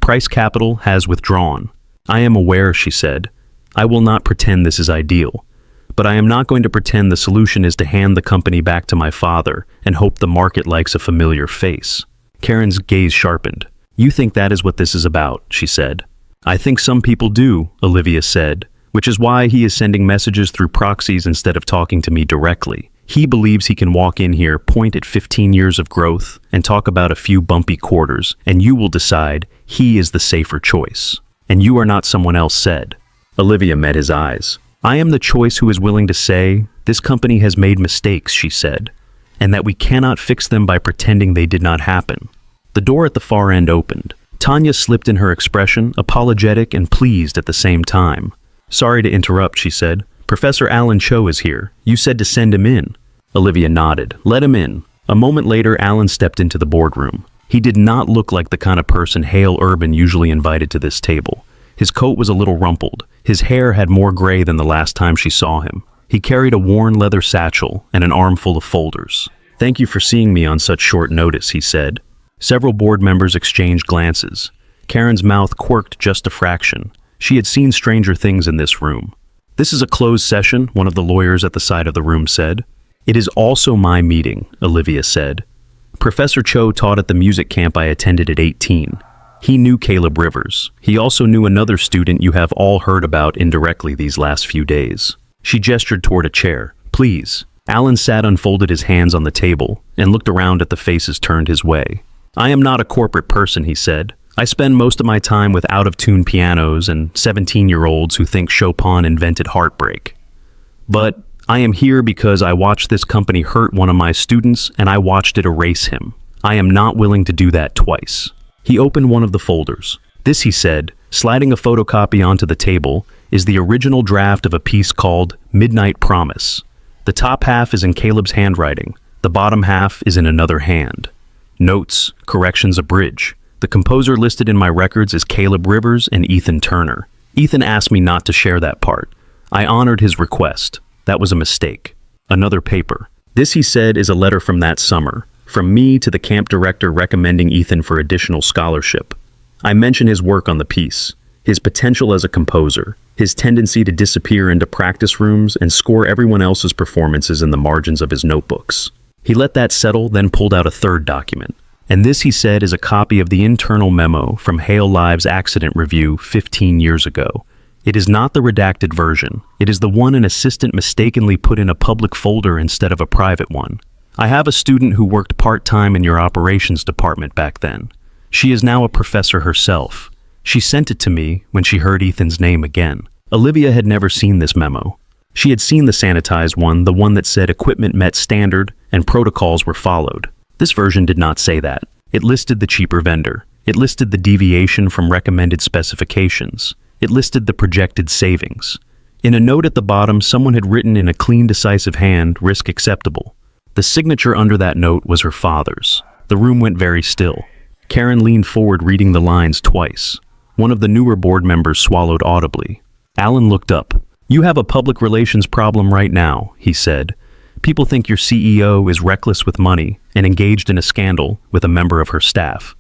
Price Capital has withdrawn." "I am aware," she said. "I will not pretend this is ideal. But I am not going to pretend the solution is to hand the company back to my father and hope the market likes a familiar face." Karen's gaze sharpened. "You think that is what this is about," she said. "I think some people do," Olivia said, "which is why he is sending messages through proxies instead of talking to me directly. He believes he can walk in here, point at 15 years of growth, and talk about a few bumpy quarters, and you will decide he is the safer choice. And you are not," someone else said. Olivia met his eyes. "I am the choice who is willing to say, this company has made mistakes," she said, "and that we cannot fix them by pretending they did not happen." The door at the far end opened. Tanya slipped in her expression, apologetic and pleased at the same time. "Sorry to interrupt," she said. "Professor Alan Cho is here. You said to send him in." Olivia nodded. "Let him in." A moment later, Alan stepped into the boardroom. He did not look like the kind of person Hale Urban usually invited to this table. His coat was a little rumpled. His hair had more gray than the last time she saw him. He carried a worn leather satchel and an armful of folders. "Thank you for seeing me on such short notice," he said. Several board members exchanged glances. Karen's mouth quirked just a fraction. She had seen stranger things in this room. "This is a closed session," one of the lawyers at the side of the room said. "It is also my meeting," Olivia said. "Professor Cho taught at the music camp I attended at 18. He knew Caleb Rivers. He also knew another student you have all heard about indirectly these last few days." She gestured toward a chair. "Please." Alan sat, unfolded his hands on the table, and looked around at the faces turned his way. "I am not a corporate person," he said. "I spend most of my time with out-of-tune pianos and 17-year-olds who think Chopin invented heartbreak. But I am here because I watched this company hurt one of my students and I watched it erase him. I am not willing to do that twice." He opened one of the folders. "This," he said, sliding a photocopy onto the table, "is the original draft of a piece called Midnight Promise. The top half is in Caleb's handwriting. The bottom half is in another hand. Notes, corrections, a bridge. The composer listed in my records is Caleb Rivers and Ethan Turner. Ethan asked me not to share that part. I honored his request. That was a mistake." Another paper. "This," he said, "is a letter from that summer. From me to the camp director recommending Ethan for additional scholarship. I mention his work on the piece, his potential as a composer, his tendency to disappear into practice rooms and score everyone else's performances in the margins of his notebooks. He let that settle, then pulled out a third document. And this, he said, is a copy of the internal memo from Hale Live's accident review 15 years ago. It is not the redacted version. It is the one an assistant mistakenly put in a public folder instead of a private one. I have a student who worked part-time in your operations department back then. She is now a professor herself. She sent it to me when she heard Ethan's name again. Olivia had never seen this memo. She had seen the sanitized one, the one that said equipment met standard and protocols were followed. This version did not say that. It listed the cheaper vendor. It listed the deviation from recommended specifications. It listed the projected savings. In a note at the bottom, someone had written in a clean, decisive hand, risk acceptable. The signature under that note was her father's. The room went very still. Karen leaned forward, reading the lines twice. One of the newer board members swallowed audibly. Alan looked up. "You have a public relations problem right now," he said. "People think your CEO is reckless with money and engaged in a scandal with a member of her staff.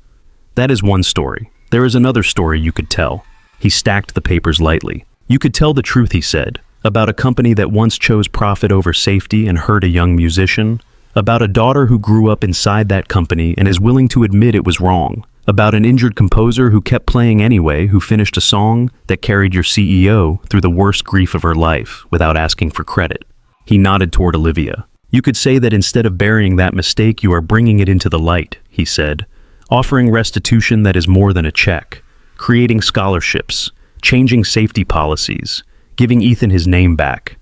That is one story. There is another story you could tell." He stacked the papers lightly. "You could tell the truth," he said, "about a company that once chose profit over safety and hurt a young musician, about a daughter who grew up inside that company and is willing to admit it was wrong, about an injured composer who kept playing anyway, who finished a song that carried your CEO through the worst grief of her life without asking for credit." He nodded toward Olivia. "You could say that instead of burying that mistake, you are bringing it into the light," he said, "offering restitution that is more than a check, creating scholarships, changing safety policies, giving Ethan his name back.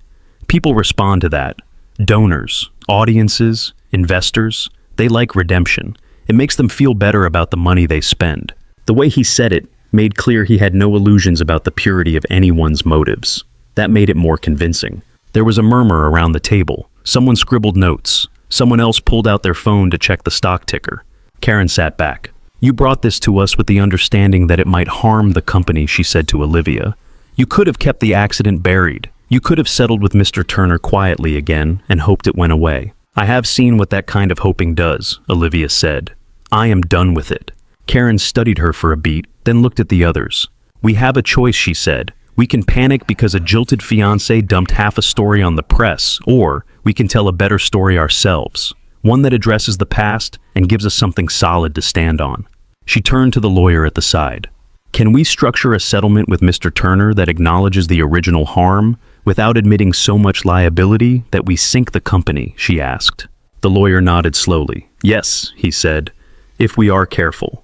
People respond to that. Donors, audiences, investors, they like redemption. It makes them feel better about the money they spend." The way he said it made clear he had no illusions about the purity of anyone's motives. That made it more convincing. There was a murmur around the table. Someone scribbled notes. Someone else pulled out their phone to check the stock ticker. Karen sat back. "You brought this to us with the understanding that it might harm the company," she said to Olivia. "You could have kept the accident buried. You could have settled with Mr. Turner quietly again and hoped it went away." "I have seen what that kind of hoping does," Olivia said. "I am done with it." Karen studied her for a beat, then looked at the others. "We have a choice," she said. "We can panic because a jilted fiancé dumped half a story on the press, or we can tell a better story ourselves, one that addresses the past and gives us something solid to stand on." She turned to the lawyer at the side. "Can we structure a settlement with Mr. Turner that acknowledges the original harm without admitting so much liability that we sink the company?" she asked. The lawyer nodded slowly. "Yes," he said, "if we are careful.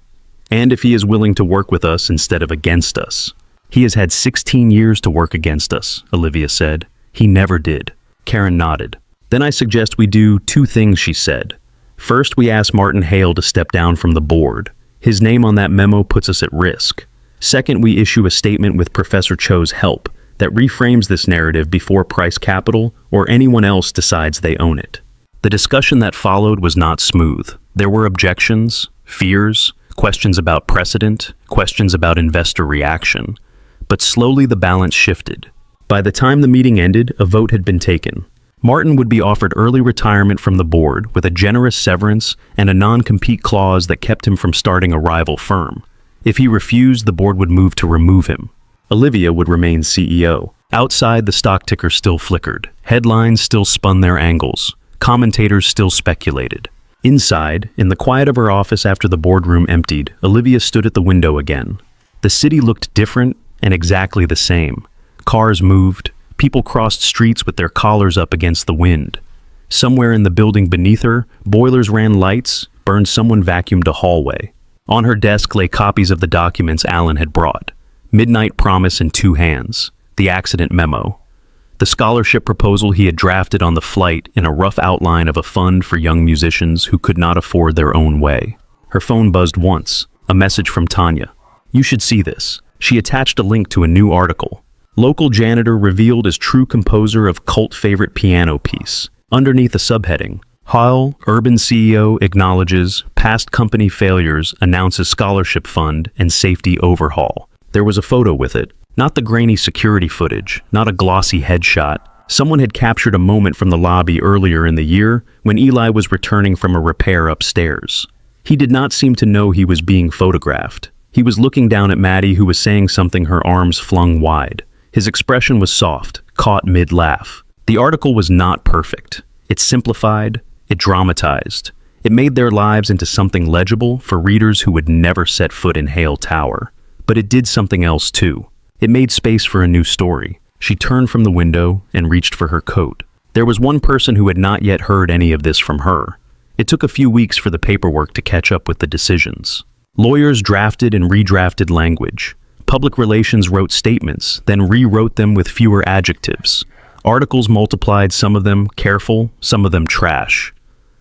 And if he is willing to work with us instead of against us." "He has had 16 years to work against us," Olivia said. "He never did." Karen nodded. "Then I suggest we do two things," she said. "First, we ask Martin Hale to step down from the board. His name on that memo puts us at risk. Second, we issue a statement with Professor Cho's help that reframes this narrative before Price Capital or anyone else decides they own it." The discussion that followed was not smooth. There were objections, fears, questions about precedent, questions about investor reaction. But slowly the balance shifted. By the time the meeting ended, a vote had been taken. Martin would be offered early retirement from the board with a generous severance and a non-compete clause that kept him from starting a rival firm. If he refused, the board would move to remove him. Olivia would remain CEO. Outside, the stock ticker still flickered. Headlines still spun their angles. Commentators still speculated. Inside, in the quiet of her office after the boardroom emptied, Olivia stood at the window again. The city looked different and exactly the same. Cars moved. People crossed streets with their collars up against the wind. Somewhere in the building beneath her, boilers ran lights, burned, someone vacuumed a hallway. On her desk lay copies of the documents Alan had brought. Midnight promise in 2 hands. The accident memo. The scholarship proposal he had drafted on the flight in a rough outline of a fund for young musicians who could not afford their own way. Her phone buzzed once. A message from Tanya. "You should see this." She attached a link to a new article. "Local janitor revealed as true composer of cult favorite piano piece." Underneath the subheading, "Hall, urban CEO acknowledges past company failures, announces scholarship fund and safety overhaul." There was a photo with it. Not the grainy security footage, not a glossy headshot. Someone had captured a moment from the lobby earlier in the year when Eli was returning from a repair upstairs. He did not seem to know he was being photographed. He was looking down at Maddie, who was saying something, her arms flung wide. His expression was soft, caught mid-laugh. The article was not perfect. It simplified, It dramatized. It made their lives into something legible for readers who would never set foot in Hale Tower. But it did something else too. It made space for a new story. She turned from the window and reached for her coat. There was one person who had not yet heard any of this from her. It took a few weeks for the paperwork to catch up with the decisions. Lawyers drafted and redrafted language. Public relations wrote statements, then rewrote them with fewer adjectives. Articles multiplied, some of them careful, some of them trash.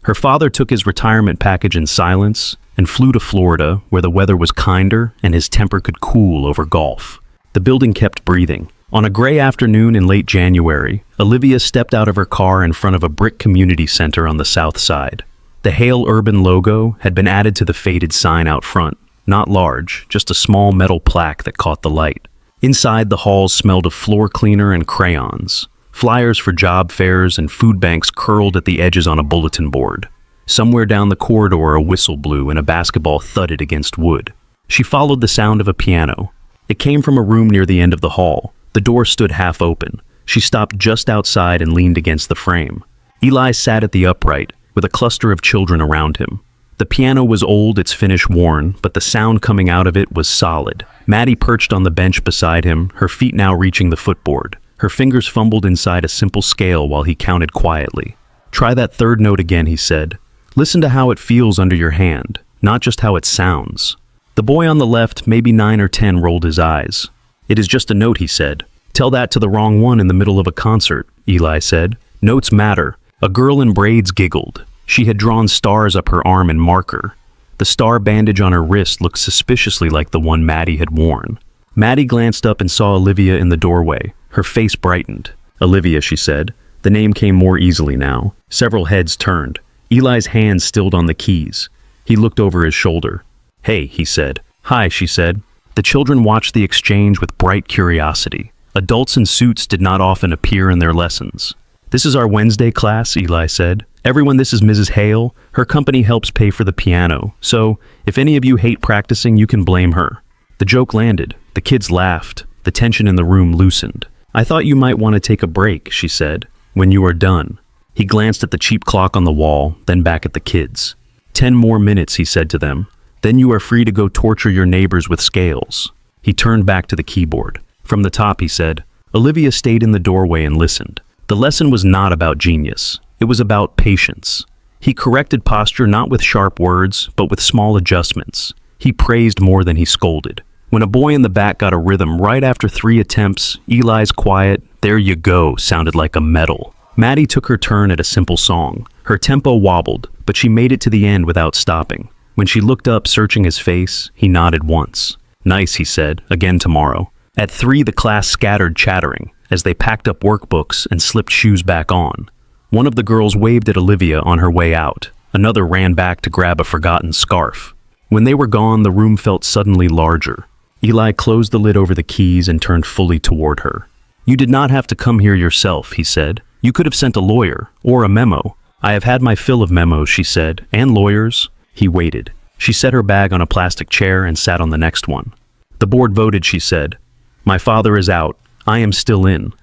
Her father took his retirement package in silence and flew to Florida, where the weather was kinder and his temper could cool over golf. The building kept breathing. On a gray afternoon in late January, Olivia stepped out of her car in front of a brick community center on the south side. The Hale Urban logo had been added to the faded sign out front. Not large, just a small metal plaque that caught the light. Inside, the halls smelled of floor cleaner and crayons. Flyers for job fairs and food banks curled at the edges on a bulletin board. Somewhere down the corridor, a whistle blew and a basketball thudded against wood. She followed the sound of a piano. It came from a room near the end of the hall. The door stood half open. She stopped just outside and leaned against the frame. Eli sat at the upright, with a cluster of children around him. The piano was old, its finish worn, but the sound coming out of it was solid. Maddie perched on the bench beside him, her feet now reaching the footboard. Her fingers fumbled inside a simple scale while he counted quietly. "Try that third note again," he said. "Listen to how it feels under your hand, not just how it sounds." The boy on the left, maybe 9 or 10, rolled his eyes. "It is just a note," he said. "Tell that to the wrong one in the middle of a concert," Eli said. "Notes matter." A girl in braids giggled. She had drawn stars up her arm in marker. The star bandage on her wrist looked suspiciously like the one Maddie had worn. Maddie glanced up and saw Olivia in the doorway. Her face brightened. "Olivia," she said. The name came more easily now. Several heads turned. Eli's hand stilled on the keys. He looked over his shoulder. "Hey," he said. "Hi," she said. The children watched the exchange with bright curiosity. Adults in suits did not often appear in their lessons. "This is our Wednesday class," Eli said. "Everyone, this is Mrs. Hale. Her company helps pay for the piano, so if any of you hate practicing, you can blame her." The joke landed. The kids laughed. The tension in the room loosened. "I thought you might want to take a break," she said, "when you are done." He glanced at the cheap clock on the wall, then back at the kids. 10 more minutes, he said to them. "Then you are free to go torture your neighbors with scales." He turned back to the keyboard. From the top, he said. Olivia stayed in the doorway and listened. The lesson was not about genius. It was about patience. He corrected posture not with sharp words, but with small adjustments. He praised more than he scolded. When a boy in the back got a rhythm right after 3 attempts, Eli's quiet, "There you go," sounded like a medal. Maddie took her turn at a simple song. Her tempo wobbled, but she made it to the end without stopping. When she looked up, searching his face, he nodded once. "Nice," he said, "again tomorrow." At 3, the class scattered, chattering, as they packed up workbooks and slipped shoes back on. One of the girls waved at Olivia on her way out. Another ran back to grab a forgotten scarf. When they were gone, the room felt suddenly larger. Eli closed the lid over the keys and turned fully toward her. "You did not have to come here yourself," he said. "You could have sent a lawyer, or a memo." "I have had my fill of memos," she said, "and lawyers." He waited. She set her bag on a plastic chair and sat on the next one. "The board voted," she said. "My father is out. I am still in."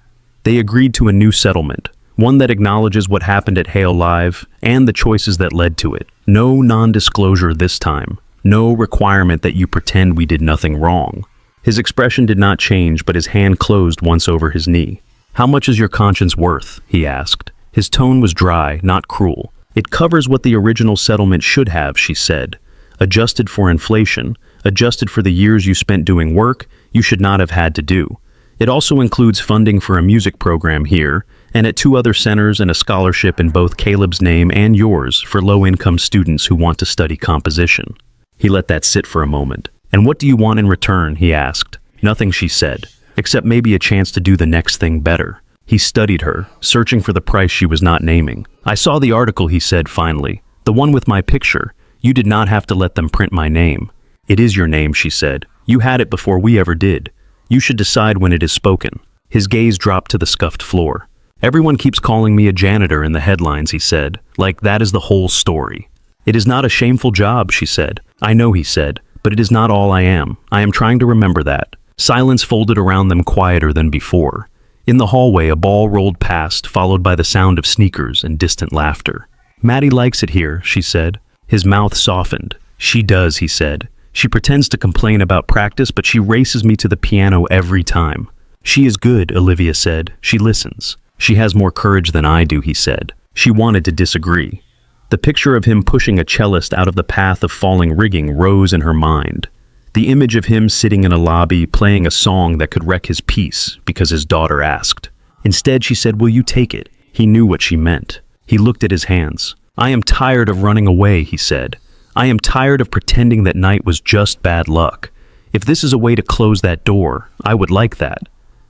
They agreed to a new settlement, one that acknowledges what happened at Hale Live and the choices that led to it. No non-disclosure this time. No requirement that you pretend we did nothing wrong. His expression did not change, but his hand closed once over his knee. "How much is your conscience worth?" he asked. His tone was dry, not cruel. "It covers what the original settlement should have," she said. "Adjusted for inflation, adjusted for the years you spent doing work you should not have had to do. It also includes funding for a music program here, and at 2 other centers, and a scholarship in both Caleb's name and yours for low-income students who want to study composition." He let that sit for a moment. "And what do you want in return?" he asked. "Nothing," she said, "except maybe a chance to do the next thing better." He studied her, searching for the price she was not naming. "I saw the article," he said finally. "The one with my picture. You did not have to let them print my name." "It is your name," she said. "You had it before we ever did. You should decide when it is spoken." His gaze dropped to the scuffed floor. "Everyone keeps calling me a janitor in the headlines," he said, "like that is the whole story." "It is not a shameful job," she said. "I know," he said, "but it is not all I am. I am trying to remember that." Silence folded around them, quieter than before. In the hallway, a ball rolled past, followed by the sound of sneakers and distant laughter. Maddie likes it here, she said. His mouth softened. She does, he said. She pretends to complain about practice, but she races me to the piano every time. She is good, Olivia said. She listens. She has more courage than I do, he said. She wanted to disagree. The picture of him pushing a cellist out of the path of falling rigging rose in her mind. The image of him sitting in a lobby playing a song that could wreck his peace because his daughter asked. Instead, she said, "Will you take it?" He knew what she meant. He looked at his hands. "I am tired of running away," he said. "I am tired of pretending that night was just bad luck. If this is a way to close that door, I would like that.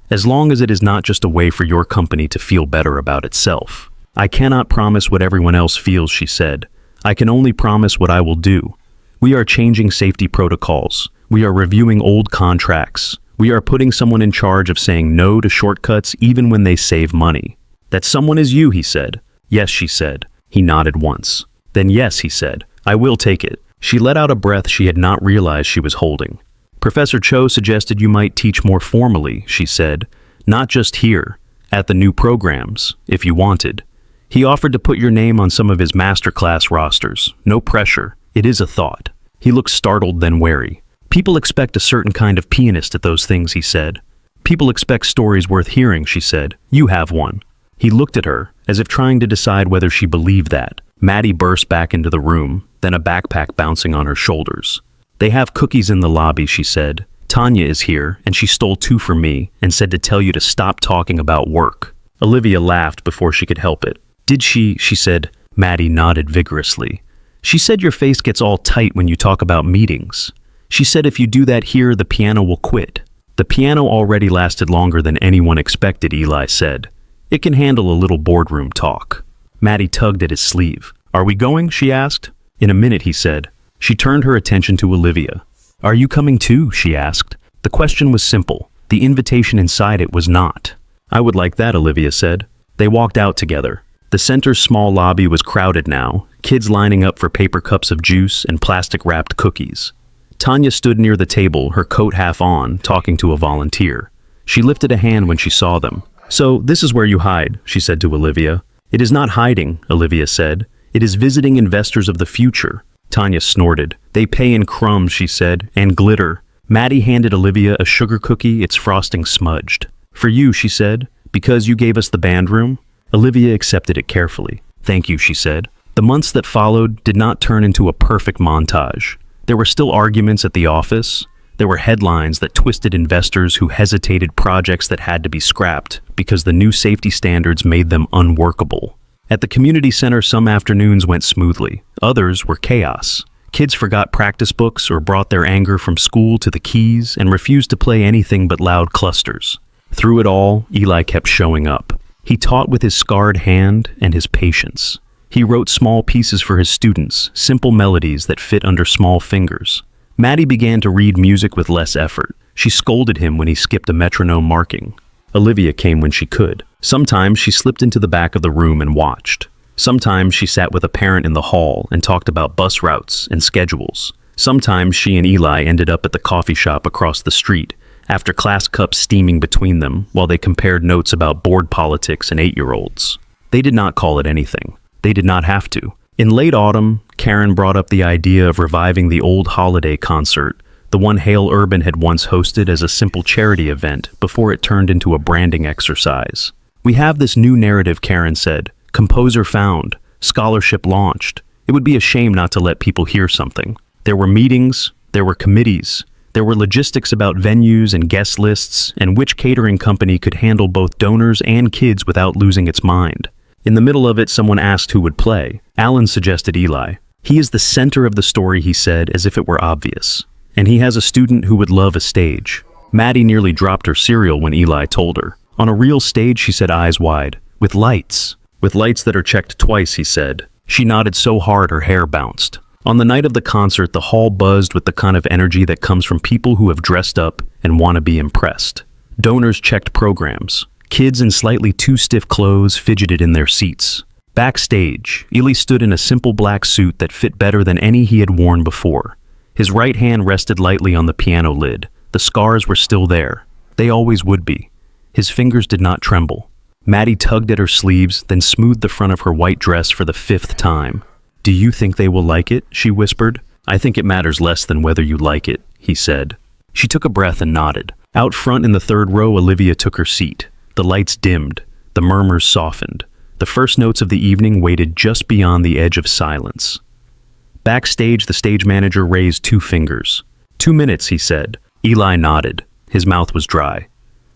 As long as it is not just a way for your company to feel better about itself. I cannot promise what everyone else feels," she said. "I can only promise what I will do. We are changing safety protocols. We are reviewing old contracts. We are putting someone in charge of saying no to shortcuts even when they save money." "That someone is you," he said. "Yes," she said. He nodded once. "Then yes," he said. "I will take it." She let out a breath she had not realized she was holding. "Professor Cho suggested you might teach more formally," she said. "Not just here, at the new programs, if you wanted. He offered to put your name on some of his masterclass rosters. No pressure. It is a thought." He looked startled, then wary. "People expect a certain kind of pianist at those things," he said. "People expect stories worth hearing," she said. "You have one." He looked at her, as if trying to decide whether she believed that. Maddie burst back into the room, then a backpack bouncing on her shoulders. "They have cookies in the lobby," she said. "Tanya is here, and she stole 2 for me and said to tell you to stop talking about work." Olivia laughed before she could help it. "Did she?" she said. Maddie nodded vigorously. "She said your face gets all tight when you talk about meetings. She said if you do that here, the piano will quit." "The piano already lasted longer than anyone expected," Eli said. "It can handle a little boardroom talk." Maddie tugged at his sleeve. "Are we going?" she asked. "In a minute," he said. She turned her attention to Olivia. "Are you coming too?" she asked. The question was simple. The invitation inside it was not. "I would like that," Olivia said. They walked out together. The center's small lobby was crowded now, kids lining up for paper cups of juice and plastic-wrapped cookies. Tanya stood near the table, her coat half on, talking to a volunteer. She lifted a hand when she saw them. "So, this is where you hide," she said to Olivia. "It is not hiding," Olivia said. "It is visiting investors of the future." Tanya snorted. "They pay in crumbs," she said, "and glitter." Maddie handed Olivia a sugar cookie, its frosting smudged. "For you," she said, "because you gave us the band room." Olivia accepted it carefully. "Thank you," she said. The months that followed did not turn into a perfect montage. There were still arguments at the office. There were headlines that twisted investors who hesitated projects that had to be scrapped because the new safety standards made them unworkable. At the community center, some afternoons went smoothly. Others were chaos. Kids forgot practice books or brought their anger from school to the keys and refused to play anything but loud clusters. Through it all, Eli kept showing up. He taught with his scarred hand and his patience. He wrote small pieces for his students, simple melodies that fit under small fingers. Maddie began to read music with less effort. She scolded him when he skipped a metronome marking. Olivia came when she could. Sometimes she slipped into the back of the room and watched. Sometimes she sat with a parent in the hall and talked about bus routes and schedules. Sometimes she and Eli ended up at the coffee shop across the street, after class cups steaming between them while they compared notes about board politics and 8-year-olds. They did not call it anything. They did not have to. In late autumn, Karen brought up the idea of reviving the old holiday concert, the one Hale Urban had once hosted as a simple charity event before it turned into a branding exercise. "We have this new narrative," Karen said. "Composer found. Scholarship launched. It would be a shame not to let people hear something." There were meetings. There were committees. There were logistics about venues and guest lists and which catering company could handle both donors and kids without losing its mind. In the middle of it, someone asked who would play. Alan suggested Eli. "He is the center of the story," he said, as if it were obvious. "And he has a student who would love a stage." Maddie nearly dropped her cereal when Eli told her. "On a real stage," she said, eyes wide. "With lights." "With lights that are checked twice," he said. She nodded so hard her hair bounced. On the night of the concert, the hall buzzed with the kind of energy that comes from people who have dressed up and want to be impressed. Donors checked programs. Kids in slightly too stiff clothes fidgeted in their seats. Backstage, Eli stood in a simple black suit that fit better than any he had worn before. His right hand rested lightly on the piano lid. The scars were still there. They always would be. His fingers did not tremble. Maddie tugged at her sleeves, then smoothed the front of her white dress for the 5th time. "Do you think they will like it?" she whispered. "I think it matters less than whether you like it," he said. She took a breath and nodded. Out front in the 3rd row, Olivia took her seat. The lights dimmed. The murmurs softened. The first notes of the evening waited just beyond the edge of silence. Backstage, the stage manager raised 2 fingers. 2 minutes, he said. Eli nodded. His mouth was dry.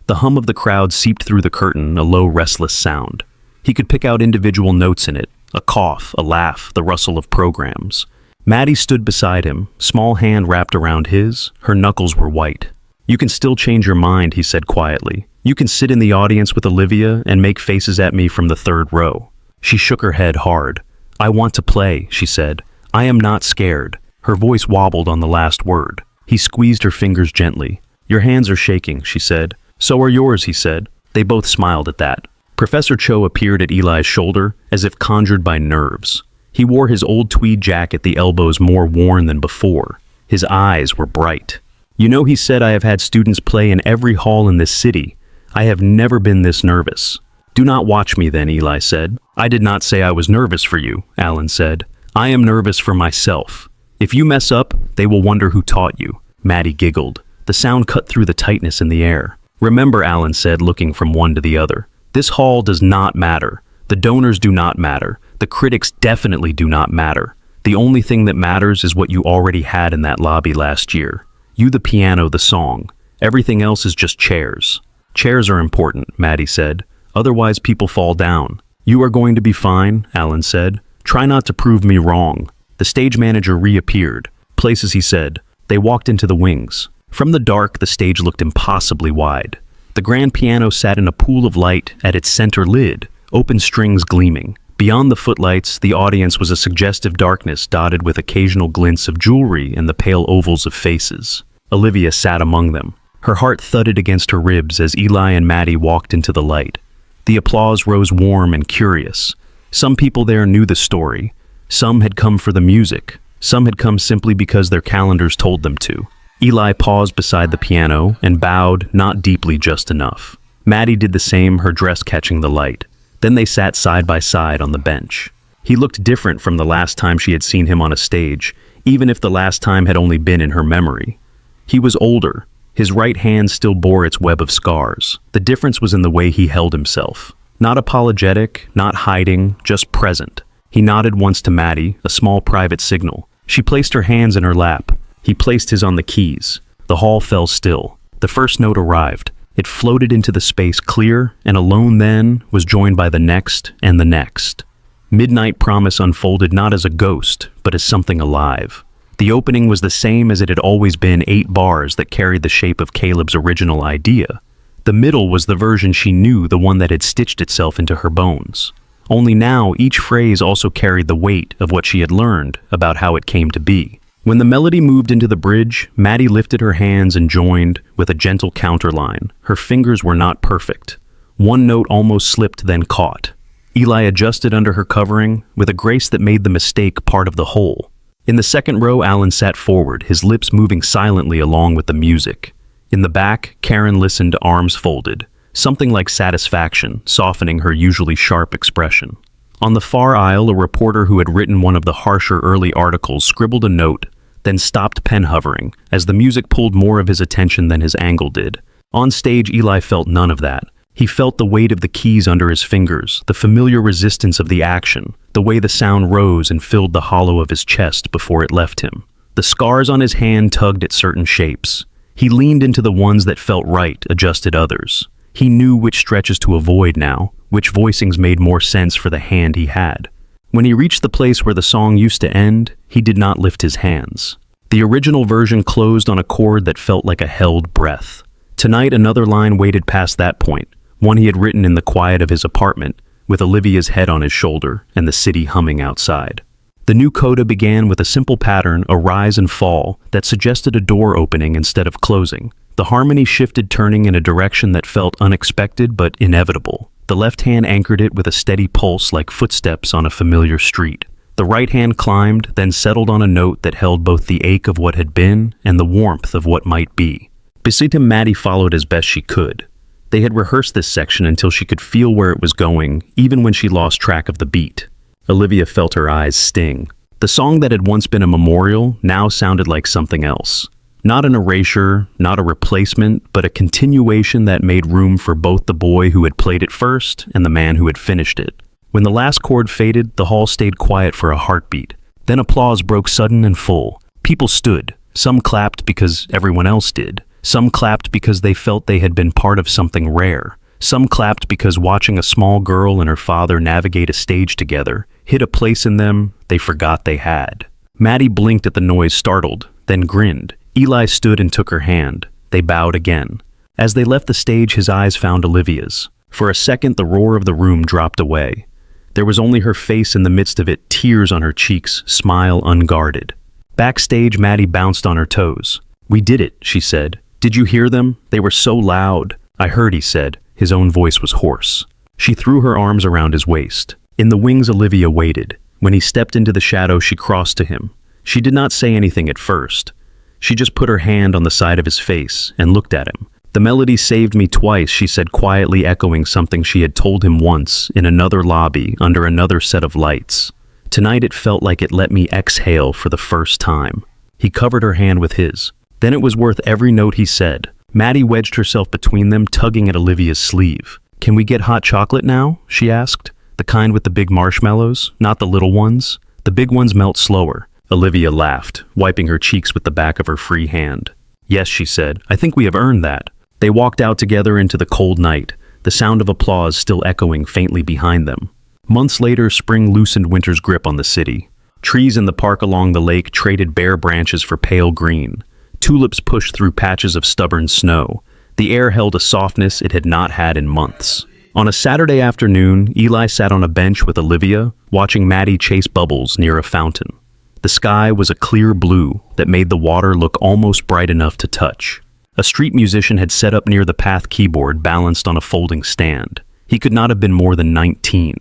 The hum of the crowd seeped through the curtain, a low, restless sound. He could pick out individual notes in it, a cough, a laugh, the rustle of programs. Maddie stood beside him, small hand wrapped around his. Her knuckles were white. "You can still change your mind," he said quietly. "You can sit in the audience with Olivia and make faces at me from the 3rd row." She shook her head hard. "I want to play," she said. "I am not scared." Her voice wobbled on the last word. He squeezed her fingers gently. "Your hands are shaking," she said. "So are yours," he said. They both smiled at that. Professor Cho appeared at Eli's shoulder, as if conjured by nerves. He wore his old tweed jacket, the elbows more worn than before. His eyes were bright. "You know," he said, "I have had students play in every hall in this city. I have never been this nervous." "Do not watch me then," Eli said. "I did not say I was nervous for you," Alan said. "I am nervous for myself. If you mess up, they will wonder who taught you." Maddie giggled. The sound cut through the tightness in the air. "Remember," Alan said, looking from one to the other, "this hall does not matter. The donors do not matter. The critics definitely do not matter. The only thing that matters is what you already had in that lobby last year. You, the piano, the song. Everything else is just chairs." "Chairs are important," Maddie said. "Otherwise people fall down." "You are going to be fine," Alan said. "Try not to prove me wrong." The stage manager reappeared. "Places," he said. They walked into the wings. From the dark, the stage looked impossibly wide. The grand piano sat in a pool of light at its center lid, open strings gleaming. Beyond the footlights, the audience was a suggestive darkness dotted with occasional glints of jewelry and the pale ovals of faces. Olivia sat among them. Her heart thudded against her ribs as Eli and Maddie walked into the light. The applause rose warm and curious. Some people there knew the story. Some had come for the music. Some had come simply because their calendars told them to. Eli paused beside the piano and bowed, not deeply, just enough. Maddie did the same, her dress catching the light. Then they sat side by side on the bench. He looked different from the last time she had seen him on a stage, even if the last time had only been in her memory. He was older. His right hand still bore its web of scars. The difference was in the way he held himself. Not apologetic, not hiding, just present. He nodded once to Maddie, a small private signal. She placed her hands in her lap. He placed his on the keys. The hall fell still. The first note arrived. It floated into the space clear, and alone then was joined by the next and the next. Midnight Promise unfolded not as a ghost, but as something alive. The opening was the same as it had always been, 8 bars that carried the shape of Caleb's original idea. The middle was the version she knew, the one that had stitched itself into her bones. Only now, each phrase also carried the weight of what she had learned about how it came to be. When the melody moved into the bridge, Maddie lifted her hands and joined with a gentle counterline. Her fingers were not perfect. One note almost slipped, then caught. Eli adjusted under her covering with a grace that made the mistake part of the whole. In the second row, Alan sat forward, his lips moving silently along with the music. In the back, Karen listened, arms folded, something like satisfaction softening her usually sharp expression. On the far aisle, a reporter who had written one of the harsher early articles scribbled a note, then stopped pen hovering, as the music pulled more of his attention than his angle did. On stage, Eli felt none of that. He felt the weight of the keys under his fingers, the familiar resistance of the action, the way the sound rose and filled the hollow of his chest before it left him. The scars on his hand tugged at certain shapes. He leaned into the ones that felt right, adjusted others. He knew which stretches to avoid now, which voicings made more sense for the hand he had. When he reached the place where the song used to end, he did not lift his hands. The original version closed on a chord that felt like a held breath. Tonight, another line waited past that point, one he had written in the quiet of his apartment, with Olivia's head on his shoulder and the city humming outside. The new coda began with a simple pattern, a rise and fall, that suggested a door opening instead of closing. The harmony shifted, turning in a direction that felt unexpected but inevitable. The left hand anchored it with a steady pulse like footsteps on a familiar street. The right hand climbed, then settled on a note that held both the ache of what had been and the warmth of what might be. Beside him, Maddie followed as best she could. They had rehearsed this section until she could feel where it was going, even when she lost track of the beat. Olivia felt her eyes sting. The song that had once been a memorial now sounded like something else. Not an erasure, not a replacement, but a continuation that made room for both the boy who had played it first and the man who had finished it. When the last chord faded, the hall stayed quiet for a heartbeat. Then applause broke sudden and full. People stood. Some clapped because everyone else did. Some clapped because they felt they had been part of something rare. Some clapped because watching a small girl and her father navigate a stage together hit a place in them they forgot they had. Maddie blinked at the noise, startled, then grinned. Eli stood and took her hand. They bowed again. As they left the stage, his eyes found Olivia's. For a second, the roar of the room dropped away. There was only her face in the midst of it, tears on her cheeks, smile unguarded. Backstage, Maddie bounced on her toes. "We did it," she said. "Did you hear them? They were so loud." "I heard," he said. His own voice was hoarse. She threw her arms around his waist. In the wings, Olivia waited. When he stepped into the shadow, she crossed to him. She did not say anything at first. She just put her hand on the side of his face and looked at him. "The melody saved me twice," she said, quietly echoing something she had told him once in another lobby under another set of lights. Tonight it felt like it let me exhale for the first time. He covered her hand with his. Then it was worth every note he said. Maddie wedged herself between them, tugging at Olivia's sleeve. "Can we get hot chocolate now?" she asked. "The kind with the big marshmallows, not the little ones. The big ones melt slower." Olivia laughed, wiping her cheeks with the back of her free hand. "Yes," she said, "I think we have earned that." They walked out together into the cold night, the sound of applause still echoing faintly behind them. Months later, spring loosened winter's grip on the city. Trees in the park along the lake traded bare branches for pale green. Tulips pushed through patches of stubborn snow. The air held a softness it had not had in months. On a Saturday afternoon, Eli sat on a bench with Olivia, watching Maddie chase bubbles near a fountain. The sky was a clear blue that made the water look almost bright enough to touch. A street musician had set up near the path keyboard, balanced on a folding stand. He could not have been more than 19.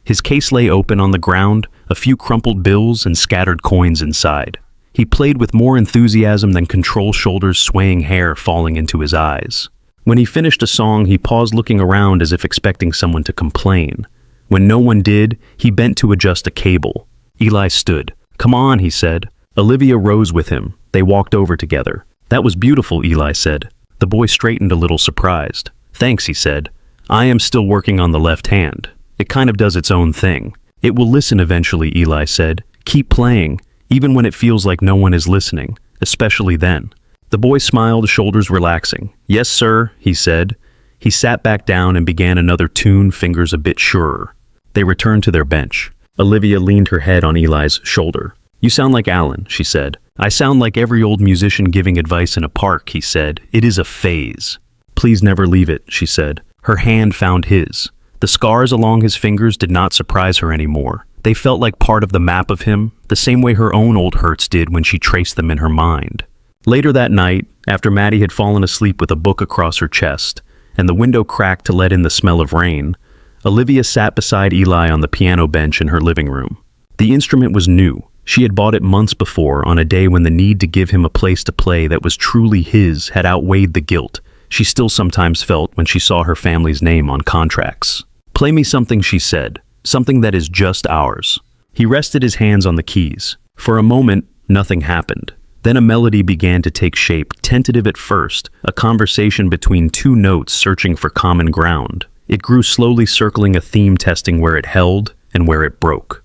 His case lay open on the ground, a few crumpled bills and scattered coins inside. He played with more enthusiasm than control, shoulders swaying, hair falling into his eyes. When he finished a song, he paused, looking around as if expecting someone to complain. When no one did, he bent to adjust a cable. Eli stood. "Come on," he said. Olivia rose with him. They walked over together. "That was beautiful," Eli said. The boy straightened, a little surprised. "Thanks," he said. "I am still working on the left hand. It kind of does its own thing." "It will listen eventually," Eli said. "Keep playing, even when it feels like no one is listening, especially then." The boy smiled, shoulders relaxing. "Yes, sir," he said. He sat back down and began another tune, fingers a bit surer. They returned to their bench. Olivia leaned her head on Eli's shoulder. "You sound like Alan," she said. "I sound like every old musician giving advice in a park," he said. "It is a phase." "Please never leave it," she said. Her hand found his. The scars along his fingers did not surprise her anymore. They felt like part of the map of him, the same way her own old hurts did when she traced them in her mind. Later that night, after Maddie had fallen asleep with a book across her chest, and the window cracked to let in the smell of rain, Olivia sat beside Eli on the piano bench in her living room. The instrument was new. She had bought it months before, on a day when the need to give him a place to play that was truly his had outweighed the guilt she still sometimes felt when she saw her family's name on contracts. "Play me something," she said, "something that is just ours." He rested his hands on the keys. For a moment, nothing happened. Then a melody began to take shape, tentative at first, a conversation between two notes searching for common ground. It grew slowly, circling a theme, testing where it held and where it broke.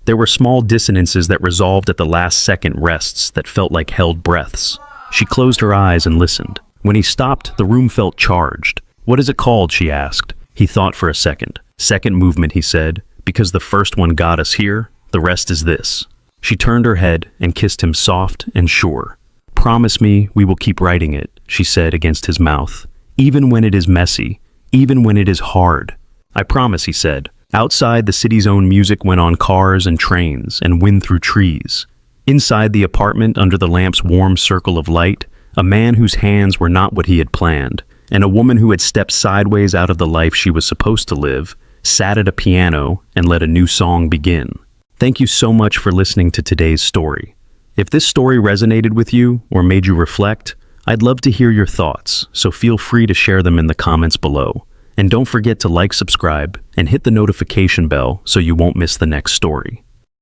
There were small dissonances that resolved at the last second, rests that felt like held breaths. She closed her eyes and listened. When he stopped, the room felt charged. "What is it called?" she asked. He thought for a second. "Second movement," he said, "because the first one got us here, the rest is this." She turned her head and kissed him, soft and sure. "Promise me we will keep writing it," she said against his mouth, "even when it is messy, even when it is hard." "I promise," he said. Outside, the city's own music went on, cars and trains and wind through trees. Inside the apartment, under the lamp's warm circle of light, a man whose hands were not what he had planned, and a woman who had stepped sideways out of the life she was supposed to live, sat at a piano and let a new song begin. Thank you so much for listening to today's story. If this story resonated with you or made you reflect, I'd love to hear your thoughts, so feel free to share them in the comments below. And don't forget to like, subscribe, and hit the notification bell so you won't miss the next story.